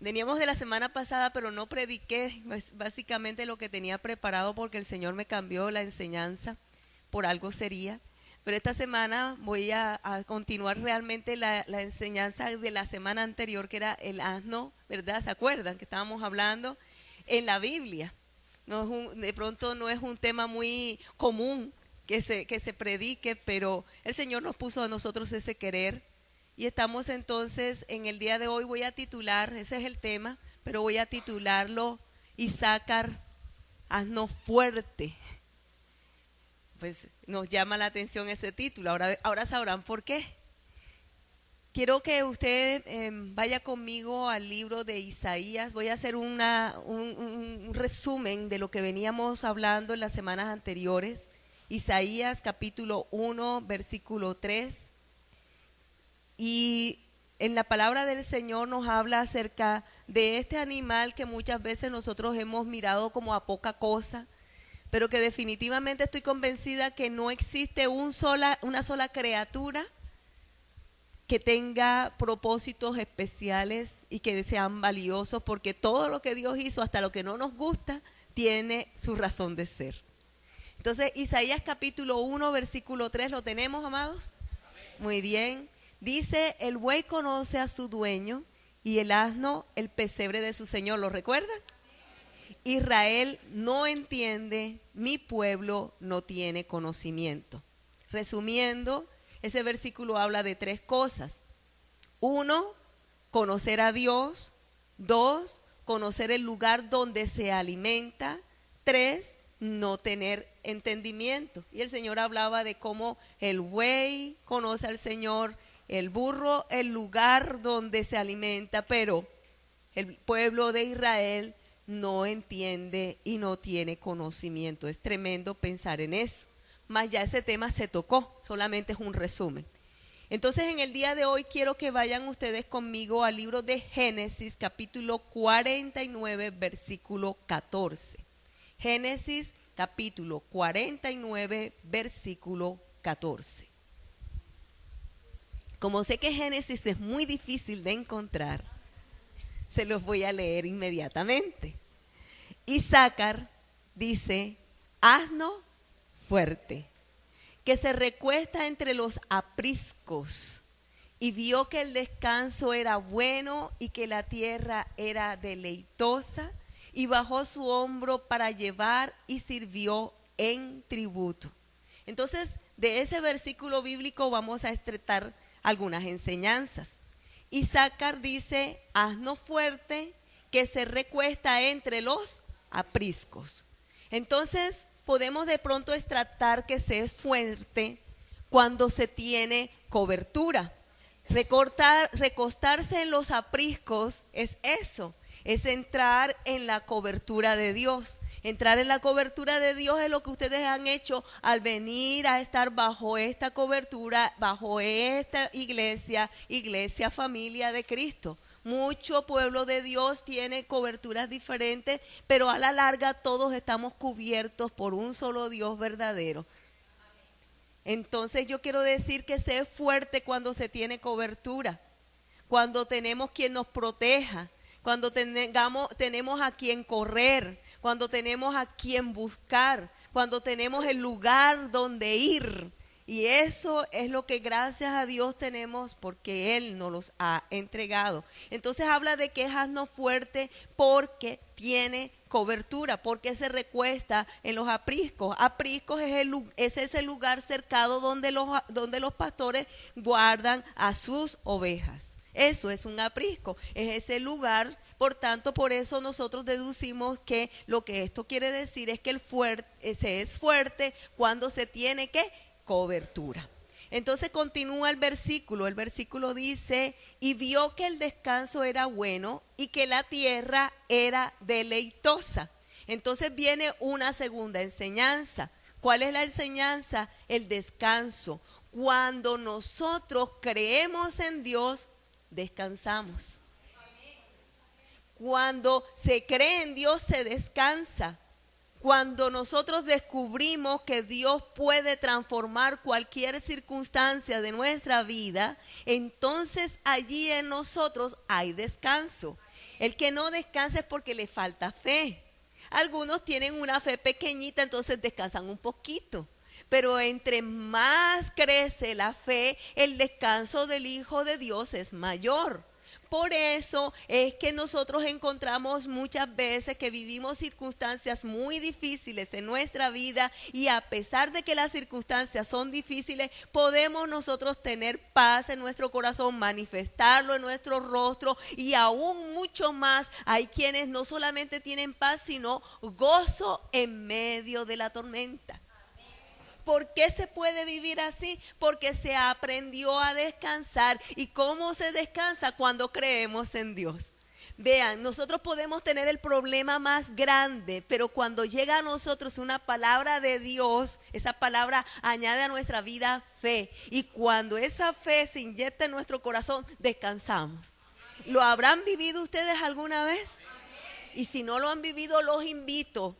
Veníamos de la semana pasada, pero no prediqué básicamente lo que tenía preparado porque el Señor me cambió la enseñanza, por algo sería. Pero esta semana voy a continuar realmente la enseñanza de la semana anterior, que era el asno, ¿verdad? ¿Se acuerdan que estábamos hablando en la Biblia? No es de pronto no es un tema muy común que se predique, pero el Señor nos puso a nosotros ese querer. Y estamos entonces en el día de hoy, voy a titular, ese es el tema, pero voy a titularlo Isaacar, asno fuerte. Pues nos llama la atención ese título, ahora sabrán por qué. Quiero que usted vaya conmigo al libro de Isaías. Voy a hacer un resumen de lo que veníamos hablando en las semanas anteriores. Isaías capítulo 1, versículo 3. Y en la palabra del Señor nos habla acerca de este animal que muchas veces nosotros hemos mirado como a poca cosa, pero que definitivamente estoy convencida que no existe una sola criatura que tenga propósitos especiales y que sean valiosos, porque todo lo que Dios hizo, hasta lo que no nos gusta, tiene su razón de ser. Entonces, Isaías capítulo 1, versículo 3, ¿lo tenemos, amados? Muy bien. Dice, el buey conoce a su dueño y el asno el pesebre de su señor. ¿Lo recuerdan? Israel no entiende, mi pueblo no tiene conocimiento. Resumiendo, ese versículo habla de tres cosas. 1, conocer a Dios. 2, conocer el lugar donde se alimenta. 3, no tener entendimiento. Y el Señor hablaba de cómo el buey conoce al Señor, el burro, el lugar donde se alimenta, pero el pueblo de Israel no entiende y no tiene conocimiento. Es tremendo pensar en eso. Mas ya ese tema se tocó, solamente es un resumen. Entonces en el día de hoy quiero que vayan ustedes conmigo al libro de Génesis capítulo 49 versículo 14. Génesis capítulo 49 versículo 14. Como sé que Génesis es muy difícil de encontrar, se los voy a leer inmediatamente. Isaacar dice, asno fuerte, que se recuesta entre los apriscos, y vio que el descanso era bueno y que la tierra era deleitosa, y bajó su hombro para llevar y sirvió en tributo. Entonces, de ese versículo bíblico vamos a extraer algunas enseñanzas. Isaacar dice, asno fuerte que se recuesta entre los apriscos. Entonces podemos de pronto extraer que se es fuerte cuando se tiene cobertura. Recostarse en los apriscos es eso, es entrar en la cobertura de Dios. Entrar en la cobertura de Dios es lo que ustedes han hecho al venir a estar bajo esta cobertura, bajo esta iglesia familia de Cristo. Mucho pueblo de Dios tiene coberturas diferentes, pero a la larga todos estamos cubiertos por un solo Dios verdadero. Entonces yo quiero decir que sé fuerte cuando se tiene cobertura, cuando tenemos quien nos proteja, cuando tenemos a quien correr, cuando tenemos a quien buscar, cuando tenemos el lugar donde ir. Y eso es lo que gracias a Dios tenemos porque Él nos los ha entregado. Entonces habla de que es asno fuerte porque tiene cobertura, porque se recuesta en los apriscos. Apriscos es ese lugar cercado donde los pastores guardan a sus ovejas. Eso es un aprisco, es ese lugar. Por tanto, por eso nosotros deducimos que lo que esto quiere decir es que se es fuerte cuando se tiene que cobertura. Entonces continúa el versículo dice, y vio que el descanso era bueno y que la tierra era deleitosa. Entonces viene una segunda enseñanza. ¿Cuál es la enseñanza? El descanso. Cuando nosotros creemos en Dios, descansamos. Cuando se cree en Dios, se descansa. Cuando nosotros descubrimos que Dios puede transformar cualquier circunstancia de nuestra vida, entonces allí en nosotros hay descanso. El que no descansa es porque le falta fe. Algunos tienen una fe pequeñita, entonces descansan un poquito. Pero entre más crece la fe, el descanso del Hijo de Dios es mayor. Por eso es que nosotros encontramos muchas veces que vivimos circunstancias muy difíciles en nuestra vida, y a pesar de que las circunstancias son difíciles, podemos nosotros tener paz en nuestro corazón, manifestarlo en nuestro rostro, y aún mucho más. Hay quienes no solamente tienen paz, sino gozo en medio de la tormenta. ¿Por qué se puede vivir así? Porque se aprendió a descansar. ¿Y cómo se descansa? Cuando creemos en Dios. Vean, nosotros podemos tener el problema más grande, pero cuando llega a nosotros una palabra de Dios, esa palabra añade a nuestra vida fe. Y cuando esa fe se inyecta en nuestro corazón, descansamos. ¿Lo habrán vivido ustedes alguna vez? Y si no lo han vivido, los invito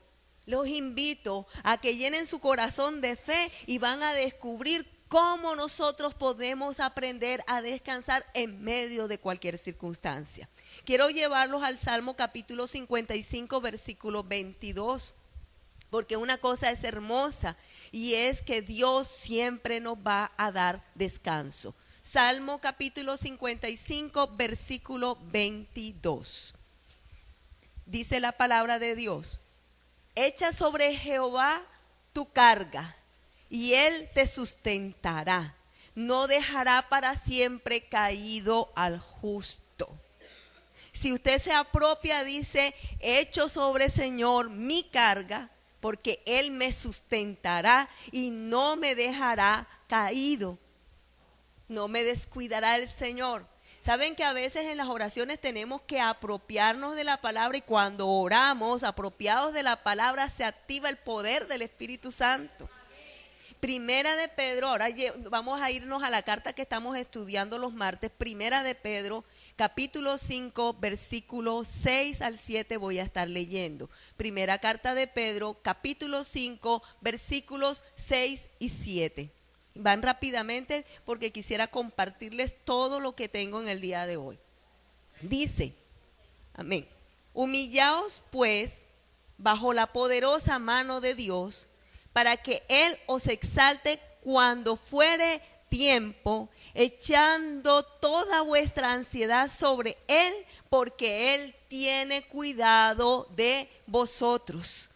a que llenen su corazón de fe, y van a descubrir cómo nosotros podemos aprender a descansar en medio de cualquier circunstancia. Quiero llevarlos al Salmo capítulo 55, versículo 22, porque una cosa es hermosa, y es que Dios siempre nos va a dar descanso. Salmo capítulo 55, versículo 22. Dice la palabra de Dios: echa sobre Jehová tu carga, y Él te sustentará. No dejará para siempre caído al justo. Si usted se apropia, dice: echo sobre el Señor mi carga, porque Él me sustentará y no me dejará caído. No me descuidará el Señor. Saben que a veces en las oraciones tenemos que apropiarnos de la palabra, y cuando oramos apropiados de la palabra se activa el poder del Espíritu Santo. Primera de Pedro, ahora vamos a irnos a la carta que estamos estudiando los martes. Primera de Pedro, capítulo 5, versículo 6 al 7 voy a estar leyendo. Primera carta de Pedro, capítulo 5, versículos 6 y 7. Van rápidamente porque quisiera compartirles todo lo que tengo en el día de hoy. Dice, amén: humillaos pues bajo la poderosa mano de Dios, para que Él os exalte cuando fuere tiempo, echando toda vuestra ansiedad sobre Él, porque Él tiene cuidado de vosotros.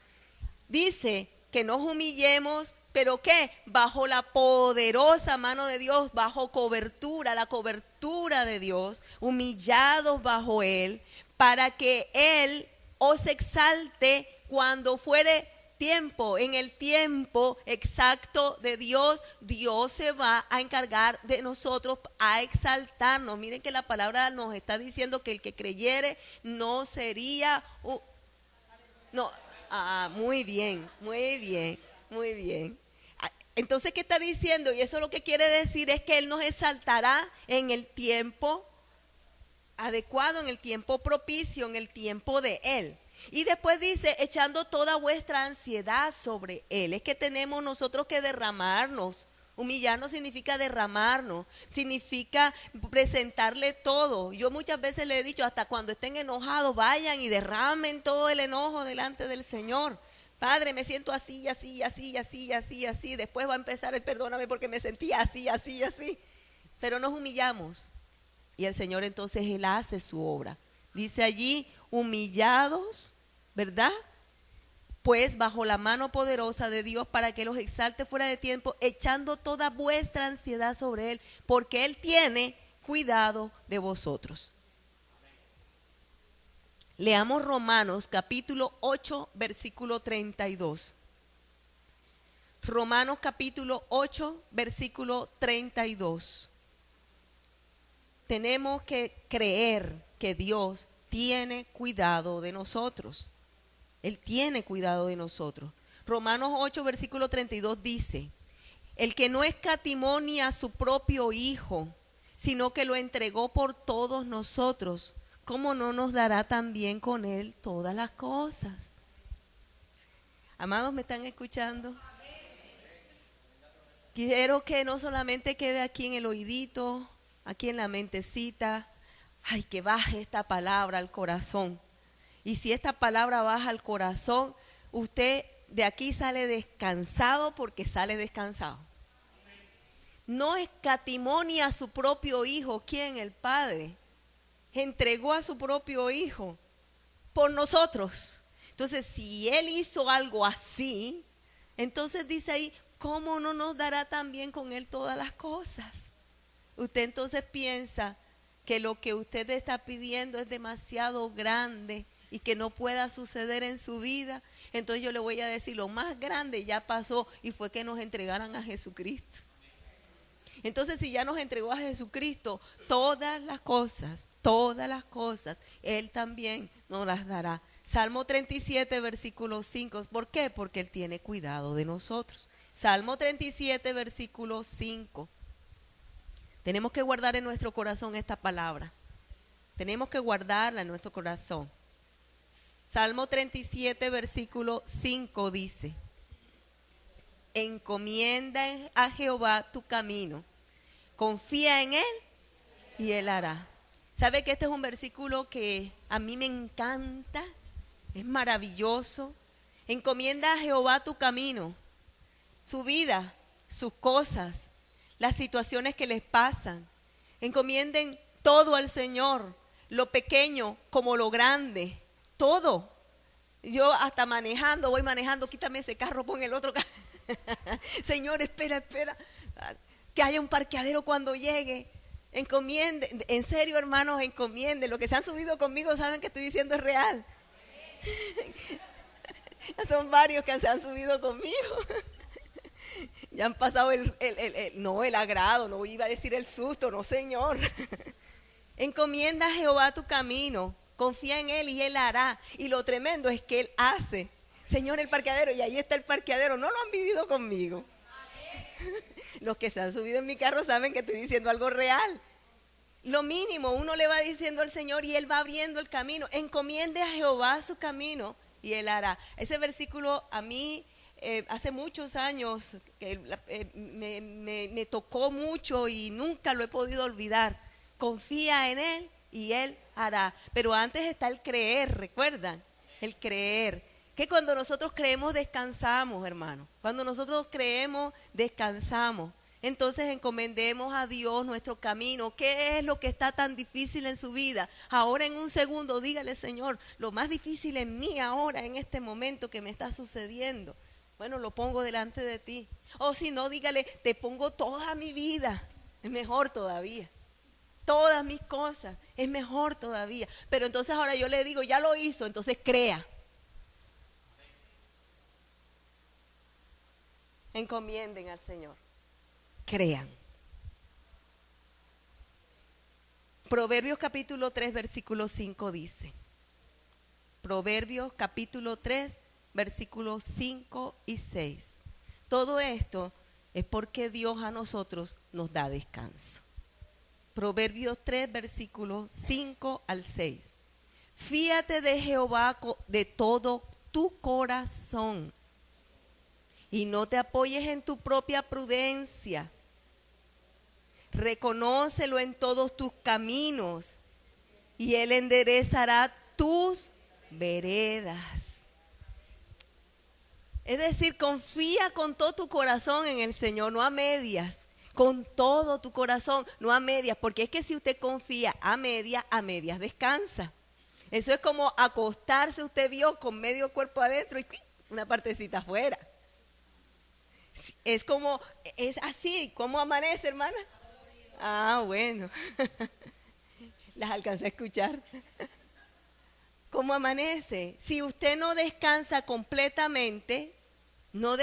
Dice que nos humillemos, pero ¿qué? Bajo la poderosa mano de Dios, bajo cobertura, la cobertura de Dios, humillados bajo Él, para que Él os exalte cuando fuere tiempo. En el tiempo exacto de Dios, Dios se va a encargar de nosotros, a exaltarnos. Miren que la palabra nos está diciendo que el que creyere no sería... muy bien, muy bien, muy bien. Entonces, ¿qué está diciendo? Y eso lo que quiere decir es que Él nos exaltará en el tiempo adecuado, en el tiempo propicio, en el tiempo de Él. Y después dice, echando toda vuestra ansiedad sobre Él. Es que tenemos nosotros que derramarnos. Humillarnos significa derramarnos, significa presentarle todo. Yo muchas veces le he dicho, hasta cuando estén enojados, vayan y derramen todo el enojo delante del Señor. Padre, me siento así, así, así, así, así, así. Después va a empezar el perdóname porque me sentía así, así, así. Pero nos humillamos. Y el Señor entonces Él hace su obra. Dice allí, humillados, ¿verdad? Pues bajo la mano poderosa de Dios, para que los exalte fuera de tiempo, echando toda vuestra ansiedad sobre Él, porque Él tiene cuidado de vosotros. Leamos Romanos capítulo 8, versículo 32. Romanos capítulo 8, versículo 32. Tenemos que creer que Dios tiene cuidado de nosotros. Él tiene cuidado de nosotros. Romanos 8, versículo 32 dice: el que no escatimó ni a su propio Hijo, sino que lo entregó por todos nosotros, ¿cómo no nos dará también con Él todas las cosas? Amados, ¿me están escuchando? Quiero que no solamente quede aquí en el oídito, aquí en la mentecita, Ay, que baje esta palabra al corazón. Y si esta palabra baja al corazón, usted de aquí sale descansado porque sale descansado. No escatimó ni a su propio hijo. ¿Quién? El Padre. Entregó a su propio hijo por nosotros. Entonces, si Él hizo algo así, entonces dice ahí, ¿cómo no nos dará también con Él todas las cosas? Usted entonces piensa que lo que usted está pidiendo es demasiado grande y que no pueda suceder en su vida. Entonces yo le voy a decir, lo más grande ya pasó y fue que nos entregaran a Jesucristo. Entonces, si ya nos entregó a Jesucristo, todas las cosas, Él también nos las dará. Salmo 37, versículo 5. ¿Por qué? Porque Él tiene cuidado de nosotros. Salmo 37, versículo 5. Tenemos que guardar en nuestro corazón esta palabra. Tenemos que guardarla en nuestro corazón. Salmo 37, versículo 5 dice: encomienda a Jehová tu camino, confía en Él y Él hará. ¿Sabe que este es un versículo que a mí me encanta? Es maravilloso. Encomienda a Jehová tu camino, su vida, sus cosas, las situaciones que les pasan. Encomienden todo al Señor, lo pequeño como lo grande, todo. Yo hasta voy manejando, quítame ese carro, pon el otro carro. Señor, espera, que haya un parqueadero cuando llegue. Encomiende, en serio, hermanos, encomiende. Los que se han subido conmigo saben que estoy diciendo es real. Son varios que se han subido conmigo. Ya han pasado el agrado, no iba a decir el susto, no, Señor. Encomienda a Jehová tu camino, confía en Él y Él hará. Y lo tremendo es que Él hace. Señor, el parqueadero, y ahí está el parqueadero. No lo han vivido conmigo. Los que se han subido en mi carro saben que estoy diciendo algo real. Lo mínimo, uno le va diciendo al Señor y Él va abriendo el camino. Encomiende a Jehová su camino y Él hará. Ese versículo a mí hace muchos años que me tocó mucho y nunca lo he podido olvidar. Confía en Él y Él hará. Pero antes está el creer, ¿recuerdan? El creer. Que cuando nosotros creemos descansamos, hermano. Cuando nosotros creemos descansamos. Entonces encomendemos a Dios nuestro camino. ¿Qué es lo que está tan difícil en su vida? Ahora en un segundo dígale: Señor, lo más difícil en mí ahora, en este momento que me está sucediendo, bueno, lo pongo delante de ti. O si no, dígale: te pongo toda mi vida. Es mejor todavía. Todas mis cosas, es mejor todavía. Pero entonces ahora yo le digo: ya lo hizo, entonces crea. Encomienden al Señor. Crean. Proverbios capítulo 3, versículo 5 dice. Proverbios capítulo 3, versículos 5 y 6. Todo esto es porque Dios a nosotros nos da descanso. Proverbios 3, versículos 5 al 6. Fíate de Jehová de todo tu corazón y no te apoyes en tu propia prudencia. Reconócelo en todos tus caminos y Él enderezará tus veredas. Es decir, confía con todo tu corazón en el Señor, no a medias. Con todo tu corazón, no a medias, porque es que si usted confía a medias descansa. Eso es como acostarse, usted vio, con medio cuerpo adentro y una partecita afuera. Es como, es así. ¿Cómo amanece, hermana? Ah, bueno. Las alcancé a escuchar. ¿Cómo amanece? Si usted no descansa completamente, no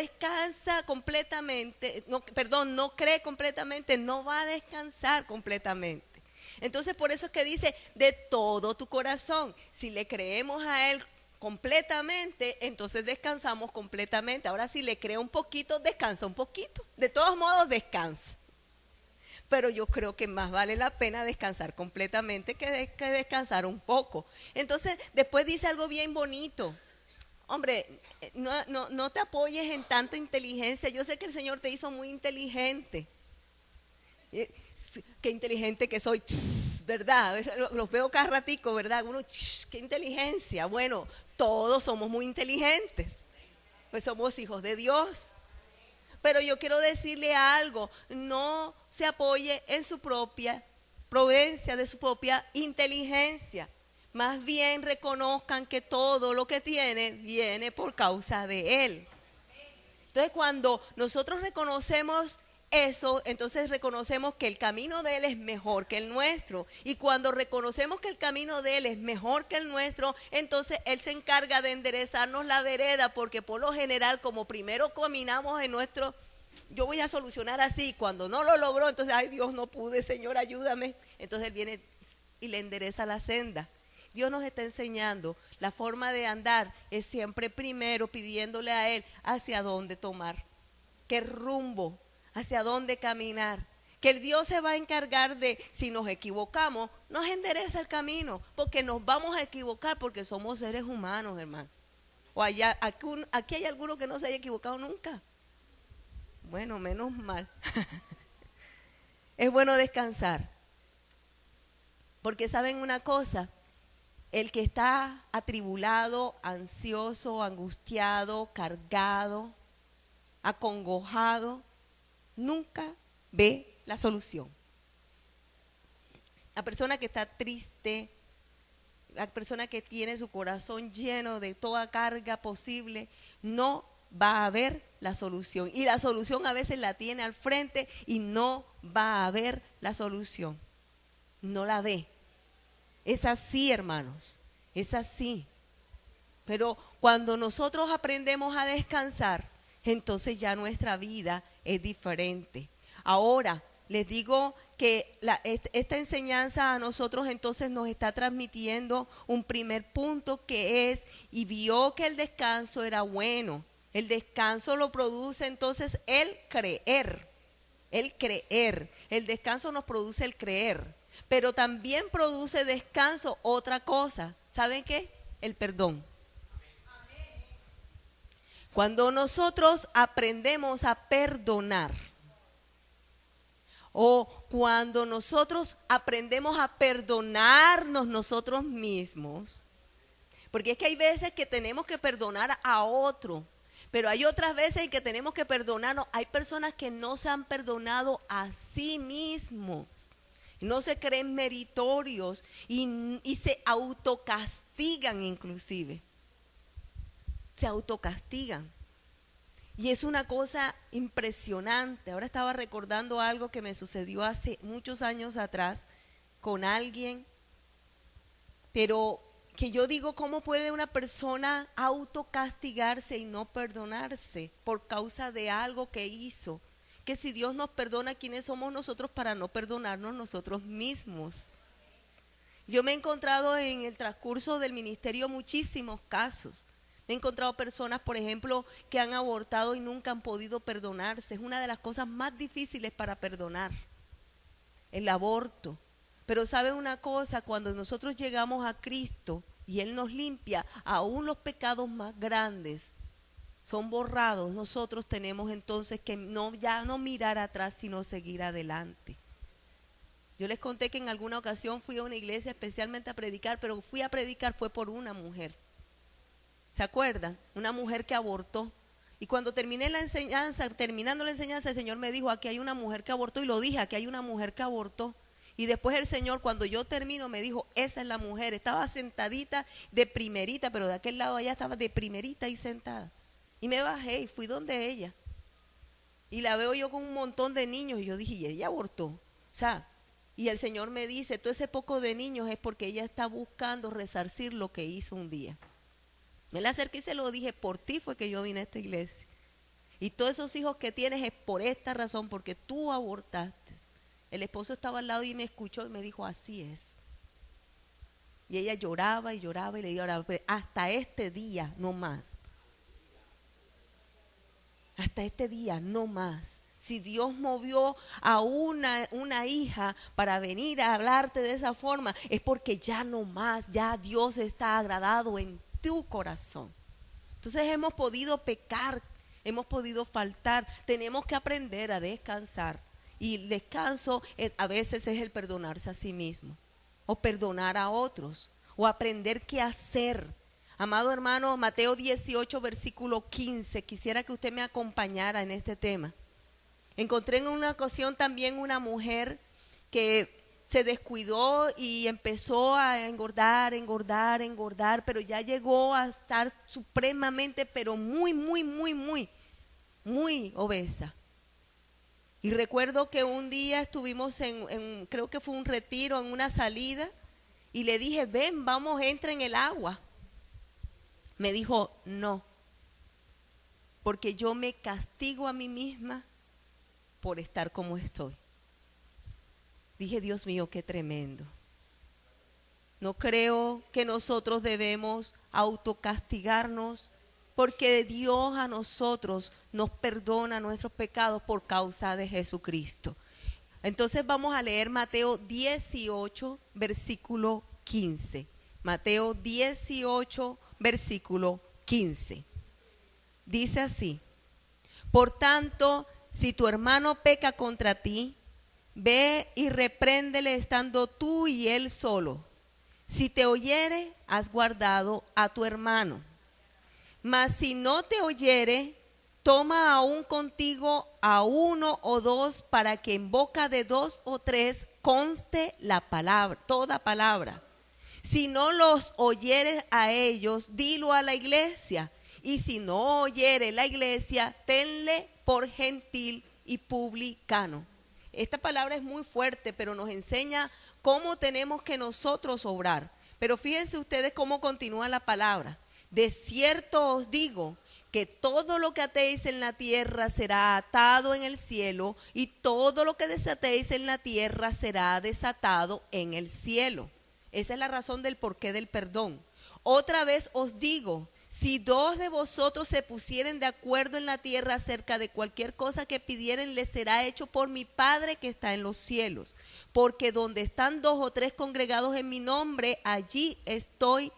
cree completamente, no va a descansar completamente. Entonces por eso es que dice de todo tu corazón. Si le creemos a Él completamente, entonces descansamos completamente. Ahora si le creo un poquito, descansa un poquito. De todos modos descansa. Pero yo creo que más vale la pena descansar completamente que descansar un poco. Entonces después dice algo bien bonito. Hombre, no te apoyes en tanta inteligencia. Yo sé que el Señor te hizo muy inteligente. qué inteligente que soy, ¿verdad? Los veo cada ratico, ¿verdad? Uno, qué inteligencia. Bueno, todos somos muy inteligentes, pues somos hijos de Dios. Pero yo quiero decirle algo, no se apoye en su propia prudencia, de su propia inteligencia. Más bien reconozcan que todo lo que tiene viene por causa de Él. Entonces cuando nosotros reconocemos eso, entonces reconocemos que el camino de Él es mejor que el nuestro. Y cuando reconocemos que el camino de Él es mejor que el nuestro, entonces Él se encarga de enderezarnos la vereda, porque por lo general, como primero caminamos en nuestro, yo voy a solucionar así, cuando no lo logró, entonces, ay Dios, no pude, Señor, ayúdame. Entonces Él viene y le endereza la senda. Dios nos está enseñando, la forma de andar es siempre primero pidiéndole a Él hacia dónde tomar, qué rumbo, hacia dónde caminar. Que el Dios se va a encargar de, si nos equivocamos, nos endereza el camino, porque nos vamos a equivocar porque somos seres humanos, hermano. O allá, aquí hay alguno que no se haya equivocado nunca. Bueno, menos mal. Es bueno descansar, porque saben una cosa, el que está atribulado, ansioso, angustiado, cargado, acongojado, nunca ve la solución. La persona que está triste, la persona que tiene su corazón lleno de toda carga posible, no va a ver la solución. Y la solución a veces la tiene al frente y no va a ver la solución. No la ve. Es así, hermanos, es así. Pero cuando nosotros aprendemos a descansar, entonces ya nuestra vida es diferente. Ahora, les digo que esta enseñanza a nosotros entonces nos está transmitiendo un primer punto, que es, y vio que el descanso era bueno. El descanso lo produce entonces el creer. El creer. El descanso nos produce el creer. Pero también produce descanso otra cosa. ¿Saben qué? El perdón. Cuando nosotros aprendemos a perdonar, o cuando nosotros aprendemos a perdonarnos nosotros mismos, porque es que hay veces que tenemos que perdonar a otro, pero hay otras veces en que tenemos que perdonarnos. Hay personas que no se han perdonado a sí mismos, no se creen meritorios y se autocastigan inclusive. Se autocastigan. Y es una cosa impresionante. Ahora estaba recordando algo que me sucedió hace muchos años atrás con alguien, pero que yo digo, ¿cómo puede una persona autocastigarse y no perdonarse por causa de algo que hizo? Que si Dios nos perdona, ¿quiénes somos nosotros para no perdonarnos nosotros mismos? Yo me he encontrado en el transcurso del ministerio muchísimos casos. He encontrado personas, por ejemplo, que han abortado y nunca han podido perdonarse. Es una de las cosas más difíciles para perdonar, el aborto. Pero ¿saben una cosa? Cuando nosotros llegamos a Cristo y Él nos limpia, aún los pecados más grandes son borrados. Nosotros tenemos entonces que ya no mirar atrás, sino seguir adelante. Yo les conté que en alguna ocasión fui a una iglesia especialmente a predicar, pero fui a predicar fue por una mujer. ¿Se acuerdan? Una mujer que abortó. Y cuando terminando la enseñanza, el Señor me dijo, aquí hay una mujer que abortó, y lo dije, aquí hay una mujer que abortó. Y después el Señor, cuando yo termino, me dijo, esa es la mujer. Estaba sentadita de primerita, pero de aquel lado allá estaba de primerita y sentada. Y me bajé y fui donde ella. Y la veo yo con un montón de niños, y yo dije, y ella abortó. O sea, y el Señor me dice, todo ese poco de niños es porque ella está buscando resarcir lo que hizo un día. Me la acerqué y se lo dije, por ti fue que yo vine a esta iglesia. Y todos esos hijos que tienes es por esta razón, porque tú abortaste. El esposo estaba al lado y me escuchó y me dijo, así es. Y ella lloraba y lloraba y le digo, hasta este día no más. Hasta este día no más. Si Dios movió a una hija para venir a hablarte de esa forma, es porque ya no más, ya Dios está agradado en tu corazón. Entonces hemos podido pecar, hemos podido faltar, tenemos que aprender a descansar. Y el descanso a veces es el perdonarse a sí mismo, o perdonar a otros, o aprender qué hacer. Amado hermano, Mateo 18, versículo 15, quisiera que usted me acompañara en este tema. Encontré en una ocasión también una mujer que se descuidó y empezó a engordar, pero ya llegó a estar supremamente, pero muy obesa. Y recuerdo que un día estuvimos creo que fue un retiro, en una salida, y le dije, ven, vamos, entra en el agua. Me dijo, no, porque yo me castigo a mí misma por estar como estoy. Dije, Dios mío, qué tremendo. No creo que nosotros debemos autocastigarnos, porque Dios a nosotros nos perdona nuestros pecados por causa de Jesucristo. Entonces vamos a leer Mateo 18, versículo 15. Mateo 18, versículo 15. Dice así: por tanto, si tu hermano peca contra ti, ve y repréndele estando tú y él solo. Si te oyere, has guardado a tu hermano. Mas si no te oyere, toma aún contigo a uno o dos, para que en boca de dos o tres conste la palabra, toda palabra. Si no los oyeres a ellos, dilo a la iglesia. Y si no oyere la iglesia, tenle por gentil y publicano. Esta palabra es muy fuerte, pero nos enseña cómo tenemos que nosotros obrar. Pero fíjense ustedes cómo continúa la palabra. De cierto os digo que todo lo que atéis en la tierra será atado en el cielo, y todo lo que desatéis en la tierra será desatado en el cielo. Esa es la razón del porqué del perdón. Otra vez os digo, si dos de vosotros se pusieren de acuerdo en la tierra acerca de cualquier cosa que pidieren, les será hecho por mi Padre que está en los cielos. Porque donde están dos o tres congregados en mi nombre, allí estoy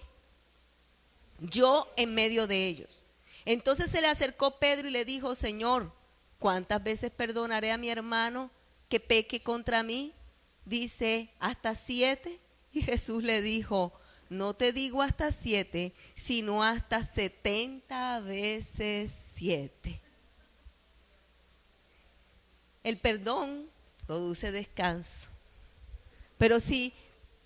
yo en medio de ellos. Entonces se le acercó Pedro y le dijo, Señor, ¿cuántas veces perdonaré a mi hermano que peque contra mí? Dice, ¿hasta 7? Y Jesús le dijo, no te digo hasta 7, sino hasta 70 veces 7. El perdón produce descanso. Pero si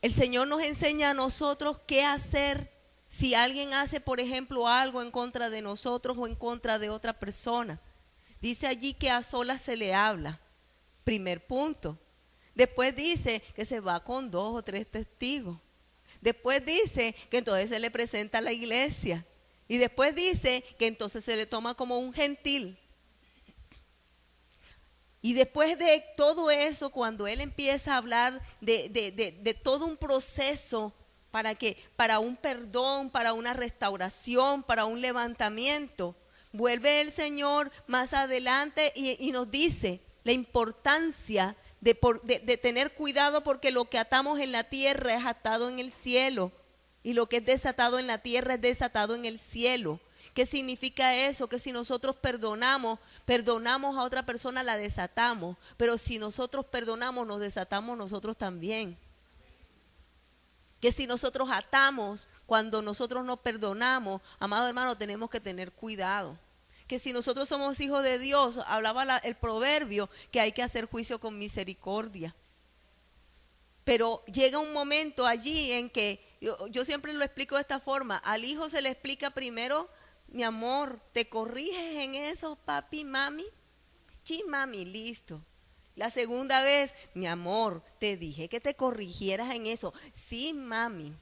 el Señor nos enseña a nosotros qué hacer si alguien hace, por ejemplo, algo en contra de nosotros o en contra de otra persona. Dice allí que a solas se le habla. Primer punto. Después dice que se va con 2 o 3 testigos. Después dice que entonces se le presenta a la iglesia. Y después dice que entonces se le toma como un gentil. Y después de todo eso, cuando él empieza a hablar de todo un proceso para un perdón, para una restauración, para un levantamiento, vuelve el Señor más adelante y nos dice la importancia de tener cuidado, porque lo que atamos en la tierra es atado en el cielo, y lo que es desatado en la tierra es desatado en el cielo. ¿Qué significa eso? Que si nosotros perdonamos a otra persona, la desatamos, pero si nosotros perdonamos, nos desatamos nosotros también. Que si nosotros atamos cuando nosotros no perdonamos, amado hermano, tenemos que tener cuidado. Que si nosotros somos hijos de Dios, hablaba el proverbio que hay que hacer juicio con misericordia. Pero llega un momento allí en que, yo siempre lo explico de esta forma, al hijo se le explica primero, mi amor, ¿te corriges en eso, papi, mami? Sí, mami, listo. La segunda vez, mi amor, te dije que te corrigieras en eso. Sí, mami.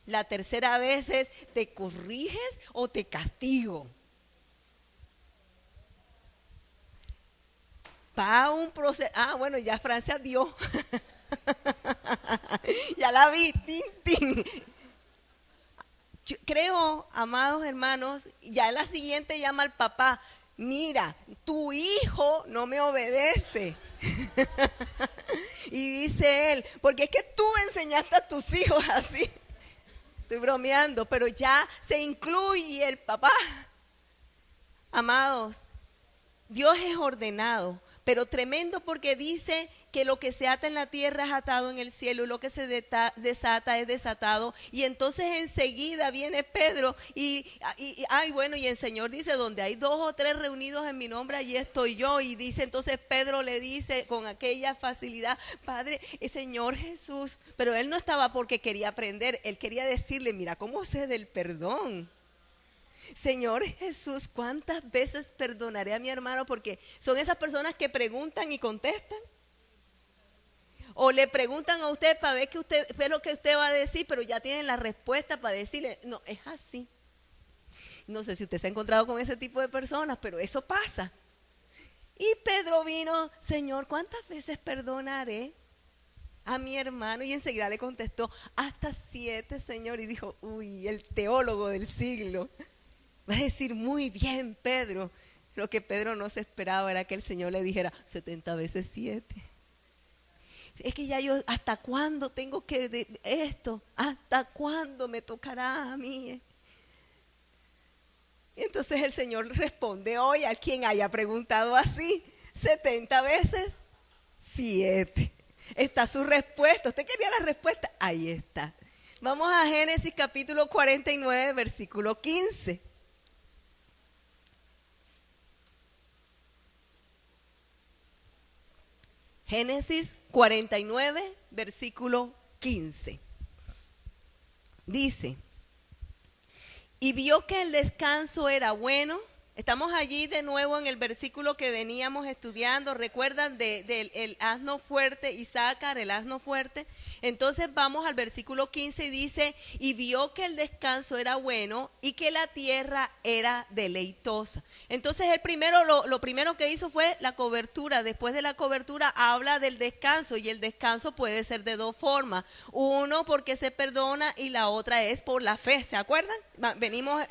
La tercera vez es, ¿te corriges o te castigo? Va un proceso. Ah, bueno, ya Francia dio. Ya la vi. Tin, tin. Yo creo, amados hermanos, ya la siguiente llama al papá. Mira, tu hijo no me obedece. Y dice él, porque es que tú enseñaste a tus hijos así. Estoy bromeando, pero ya se incluye el papá. Amados, Dios es ordenado, pero tremendo porque dice que lo que se ata en la tierra es atado en el cielo y lo que se desata es desatado. Y entonces enseguida viene Pedro y el Señor dice, donde hay 2 o 3 reunidos en mi nombre, allí estoy yo. Y dice, entonces Pedro le dice con aquella facilidad, Padre, Señor Jesús, pero él no estaba porque quería aprender, él quería decirle, mira cómo sé del perdón. Señor Jesús, ¿cuántas veces perdonaré a mi hermano? Porque son esas personas que preguntan y contestan. O le preguntan a usted para ver qué es lo que usted va a decir, pero ya tienen la respuesta para decirle, no, es así. No sé si usted se ha encontrado con ese tipo de personas, pero eso pasa. Y Pedro vino, Señor, ¿cuántas veces perdonaré a mi hermano? Y enseguida le contestó, hasta 7, Señor. Y dijo, uy, el teólogo del siglo. Va a decir, muy bien, Pedro. Lo que Pedro no se esperaba era que el Señor le dijera 70 veces 7. Es que ya yo, ¿hasta cuándo tengo que esto? ¿Hasta cuándo me tocará a mí? Y entonces el Señor responde hoy a quien haya preguntado así, 70 veces 7. Está su respuesta. ¿Usted quería la respuesta? Ahí está. Vamos a Génesis capítulo 49, versículo 15. Génesis 49, versículo 15. Dice, y vio que el descanso era bueno. Estamos allí de nuevo en el versículo que veníamos estudiando. ¿Recuerdan del asno fuerte, Isaacar, el asno fuerte? Entonces vamos al versículo 15 y dice, y vio que el descanso era bueno y que la tierra era deleitosa. Entonces lo primero que hizo fue la cobertura. Después de la cobertura habla del descanso, y el descanso puede ser de 2 formas. Uno, porque se perdona, y la otra es por la fe. ¿Se acuerdan? Venimos,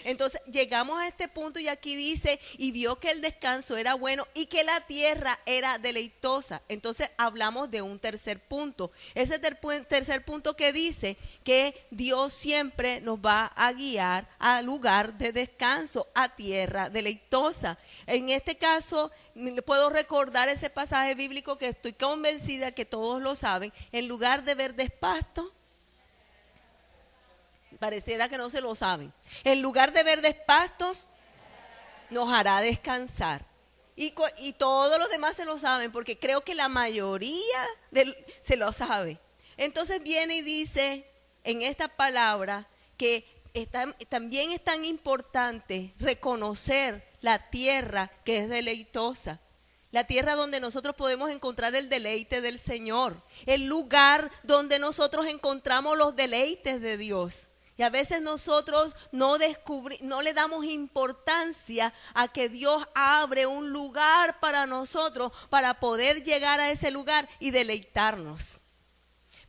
entonces llegamos a este punto y aquí dice, y vio que el descanso era bueno y que la tierra era deleitosa. Entonces hablamos de un tercer punto. Ese tercer punto que dice que Dios siempre nos va a guiar al lugar de descanso, a tierra deleitosa. En este caso puedo recordar ese pasaje bíblico que estoy convencida que todos lo saben. En lugar de verdes pastos, pareciera que no se lo saben. En lugar de verdes pastos, nos hará descansar. Y todos los demás se lo saben, porque creo que la mayoría se lo sabe. Entonces viene y dice en esta palabra que también es tan importante reconocer la tierra que es deleitosa. La tierra donde nosotros podemos encontrar el deleite del Señor. El lugar donde nosotros encontramos los deleites de Dios. Y a veces nosotros no le damos importancia a que Dios abre un lugar para nosotros para poder llegar a ese lugar y deleitarnos.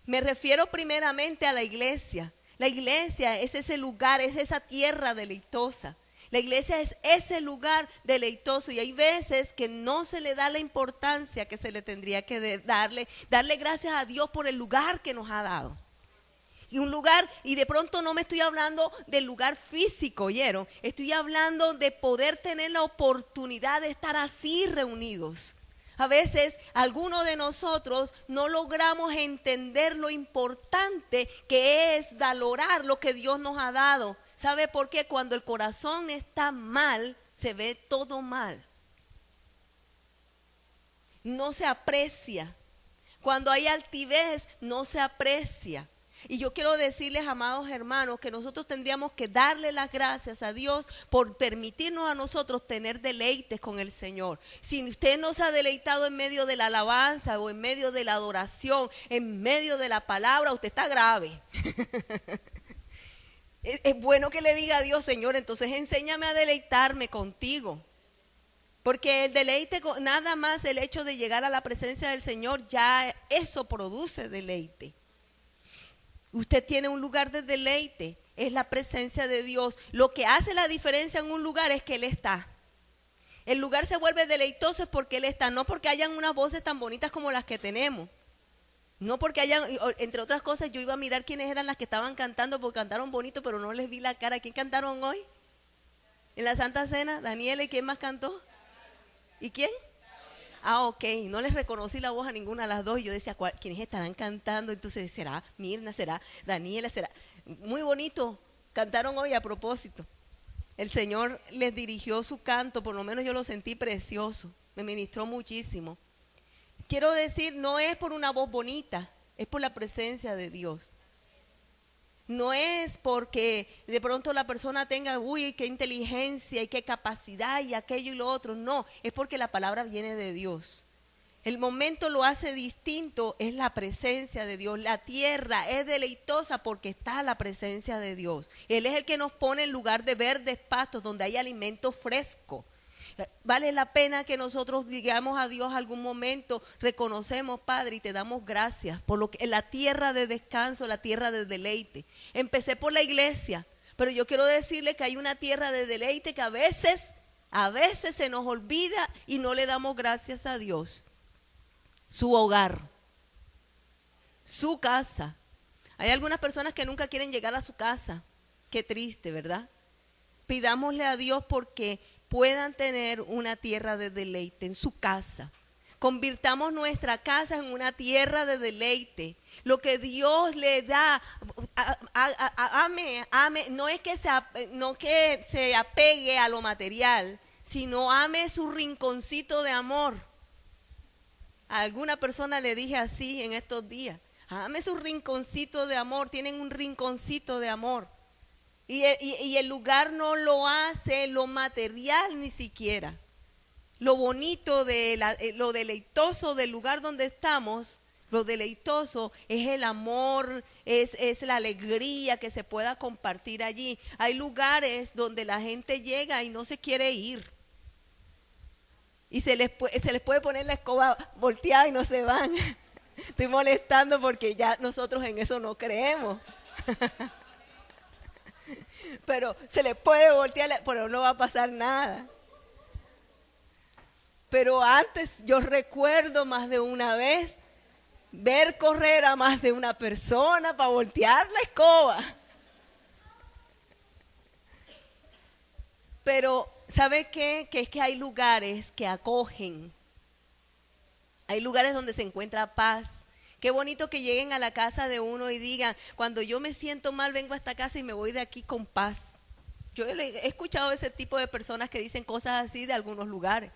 Me refiero primeramente a la iglesia. La iglesia es ese lugar, es esa tierra deleitosa. La iglesia es ese lugar deleitoso, y hay veces que no se le da la importancia que se le tendría que darle gracias a Dios por el lugar que nos ha dado. Y un lugar, y de pronto no me estoy hablando del lugar físico, ¿oyeron? Estoy hablando de poder tener la oportunidad de estar así reunidos. A veces algunos de nosotros no logramos entender lo importante que es valorar lo que Dios nos ha dado. ¿Sabe por qué? Cuando el corazón está mal, se ve todo mal. No se aprecia. Cuando hay altivez, no se aprecia. Y yo quiero decirles, amados hermanos, que nosotros tendríamos que darle las gracias a Dios por permitirnos a nosotros tener deleites con el Señor. Si usted no se ha deleitado en medio de la alabanza o en medio de la adoración, en medio de la palabra, usted está grave. Es bueno que le diga a Dios, Señor, entonces enséñame a deleitarme contigo. Porque el deleite, nada más el hecho de llegar a la presencia del Señor, ya eso produce deleite. Usted tiene un lugar de deleite, es la presencia de Dios. Lo que hace la diferencia en un lugar es que Él está. El lugar se vuelve deleitoso es porque Él está, no porque hayan unas voces tan bonitas como las que tenemos. No porque hayan, entre otras cosas, yo iba a mirar quiénes eran las que estaban cantando, porque cantaron bonito, pero no les vi la cara. ¿Quién cantaron hoy? En la Santa Cena, Daniela, ¿y quién más cantó? ¿Y quién? Ok, no les reconocí la voz a ninguna de las dos. Y yo decía, ¿quiénes estarán cantando? Entonces, ¿será Mirna? ¿Será Daniela? ¿Será? Muy bonito, cantaron hoy a propósito. El Señor les dirigió su canto, por lo menos yo lo sentí precioso, me ministró muchísimo. Quiero decir, no es por una voz bonita, es por la presencia de Dios. No es porque de pronto la persona tenga, uy, qué inteligencia y qué capacidad y aquello y lo otro. No, es porque la palabra viene de Dios. El momento lo hace distinto, es la presencia de Dios. La tierra es deleitosa porque está la presencia de Dios. Él es el que nos pone en lugar de verdes pastos donde hay alimento fresco. Vale la pena que nosotros digamos a Dios algún momento, reconocemos, Padre, y te damos gracias por lo que la tierra de descanso, la tierra de deleite. Empecé por la iglesia, pero yo quiero decirle que hay una tierra de deleite que a veces se nos olvida y no le damos gracias a Dios. Su hogar, su casa. Hay algunas personas que nunca quieren llegar a su casa. Qué triste, ¿verdad? Pidámosle a Dios porque puedan tener una tierra de deleite en su casa. Convirtamos nuestra casa en una tierra de deleite. Lo que Dios le da, ame, no es que se apegue a lo material, sino ame su rinconcito de amor. A alguna persona le dije así en estos días, ame su rinconcito de amor, tienen un rinconcito de amor. Y el lugar no lo hace lo material ni siquiera. Lo bonito, lo deleitoso del lugar donde estamos, lo deleitoso es el amor, es la alegría que se pueda compartir allí. Hay lugares donde la gente llega y no se quiere ir. Y se les puede poner la escoba volteada y no se van. Estoy molestando porque ya nosotros en eso no creemos. Pero se les puede voltear, pero no va a pasar nada. Pero antes yo recuerdo más de una vez ver correr a más de una persona para voltear la escoba. Pero ¿sabe qué? Que es que hay lugares que acogen. Hay lugares donde se encuentra paz. Qué bonito que lleguen a la casa de uno y digan, cuando yo me siento mal vengo a esta casa y me voy de aquí con paz. Yo he escuchado ese tipo de personas que dicen cosas así de algunos lugares.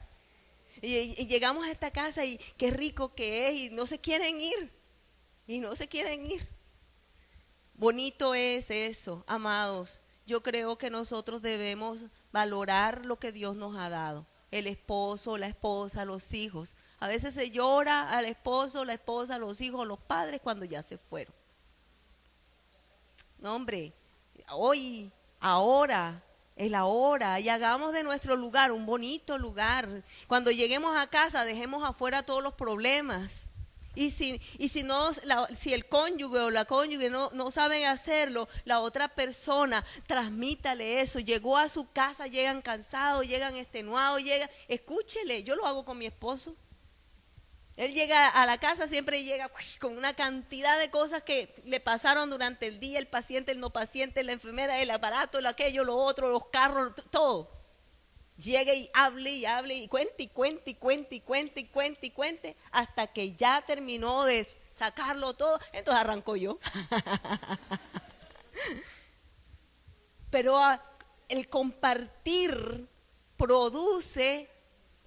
Y llegamos a esta casa y qué rico que es y no se quieren ir. Y no se quieren ir. Bonito es eso, amados. Yo creo que nosotros debemos valorar lo que Dios nos ha dado. El esposo, la esposa, los hijos. A veces se llora al esposo, la esposa, los hijos, los padres cuando ya se fueron. No, hombre, hoy, ahora, es la hora y hagamos de nuestro lugar un bonito lugar. Cuando lleguemos a casa dejemos afuera todos los problemas. Y si el cónyuge o la cónyuge no saben hacerlo, la otra persona, transmítale eso. Llegó a su casa, llegan cansados, llegan extenuados, escúchele, yo lo hago con mi esposo. Él llega a la casa, siempre llega con una cantidad de cosas que le pasaron durante el día, el paciente, el no paciente, la enfermera, el aparato, el aquello, lo otro, los carros, todo. Llega y hable y cuente y cuente y cuente y cuente y cuente y cuente hasta que ya terminó de sacarlo todo, entonces arrancó yo. Pero el compartir produce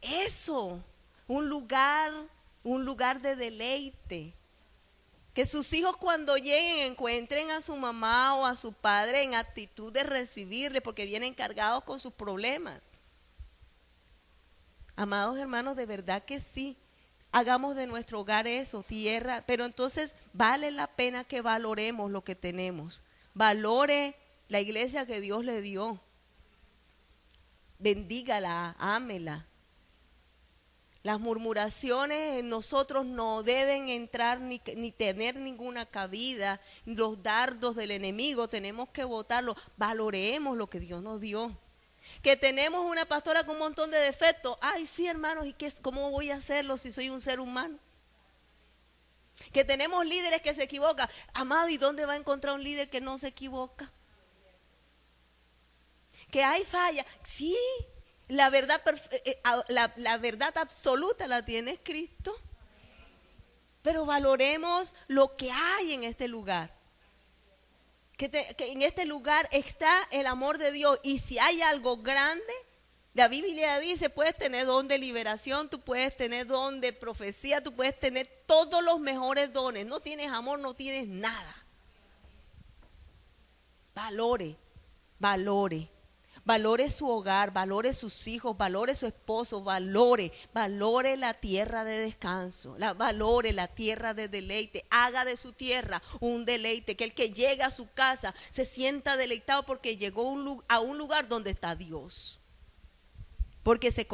eso, un lugar de deleite. Que sus hijos cuando lleguen encuentren a su mamá o a su padre en actitud de recibirle porque vienen cargados con sus problemas. Amados hermanos, de verdad que sí, hagamos de nuestro hogar eso, tierra, pero entonces vale la pena que valoremos lo que tenemos. Valore la iglesia que Dios le dio. Bendígala, ámela. Las murmuraciones en nosotros no deben entrar ni tener ninguna cabida. Los dardos del enemigo tenemos que botarlos. Valoremos lo que Dios nos dio. Que tenemos una pastora con un montón de defectos. Ay, sí, hermanos, ¿y cómo voy a hacerlo si soy un ser humano? Que tenemos líderes que se equivocan. Amado, ¿y dónde va a encontrar un líder que no se equivoca? Que hay falla. Sí, La verdad, la verdad absoluta la tiene Cristo. Pero valoremos lo que hay en este lugar. Que en este lugar está el amor de Dios. Y si hay algo grande, la Biblia dice, puedes tener don de liberación, tú puedes tener don de profecía, tú puedes tener todos los mejores dones. No tienes amor, no tienes nada. Valore, valore. Valore su hogar, valore sus hijos, valore su esposo, valore la tierra de descanso, valore la tierra de deleite, haga de su tierra un deleite, que el que llega a su casa se sienta deleitado porque llegó a un lugar donde está Dios. Porque se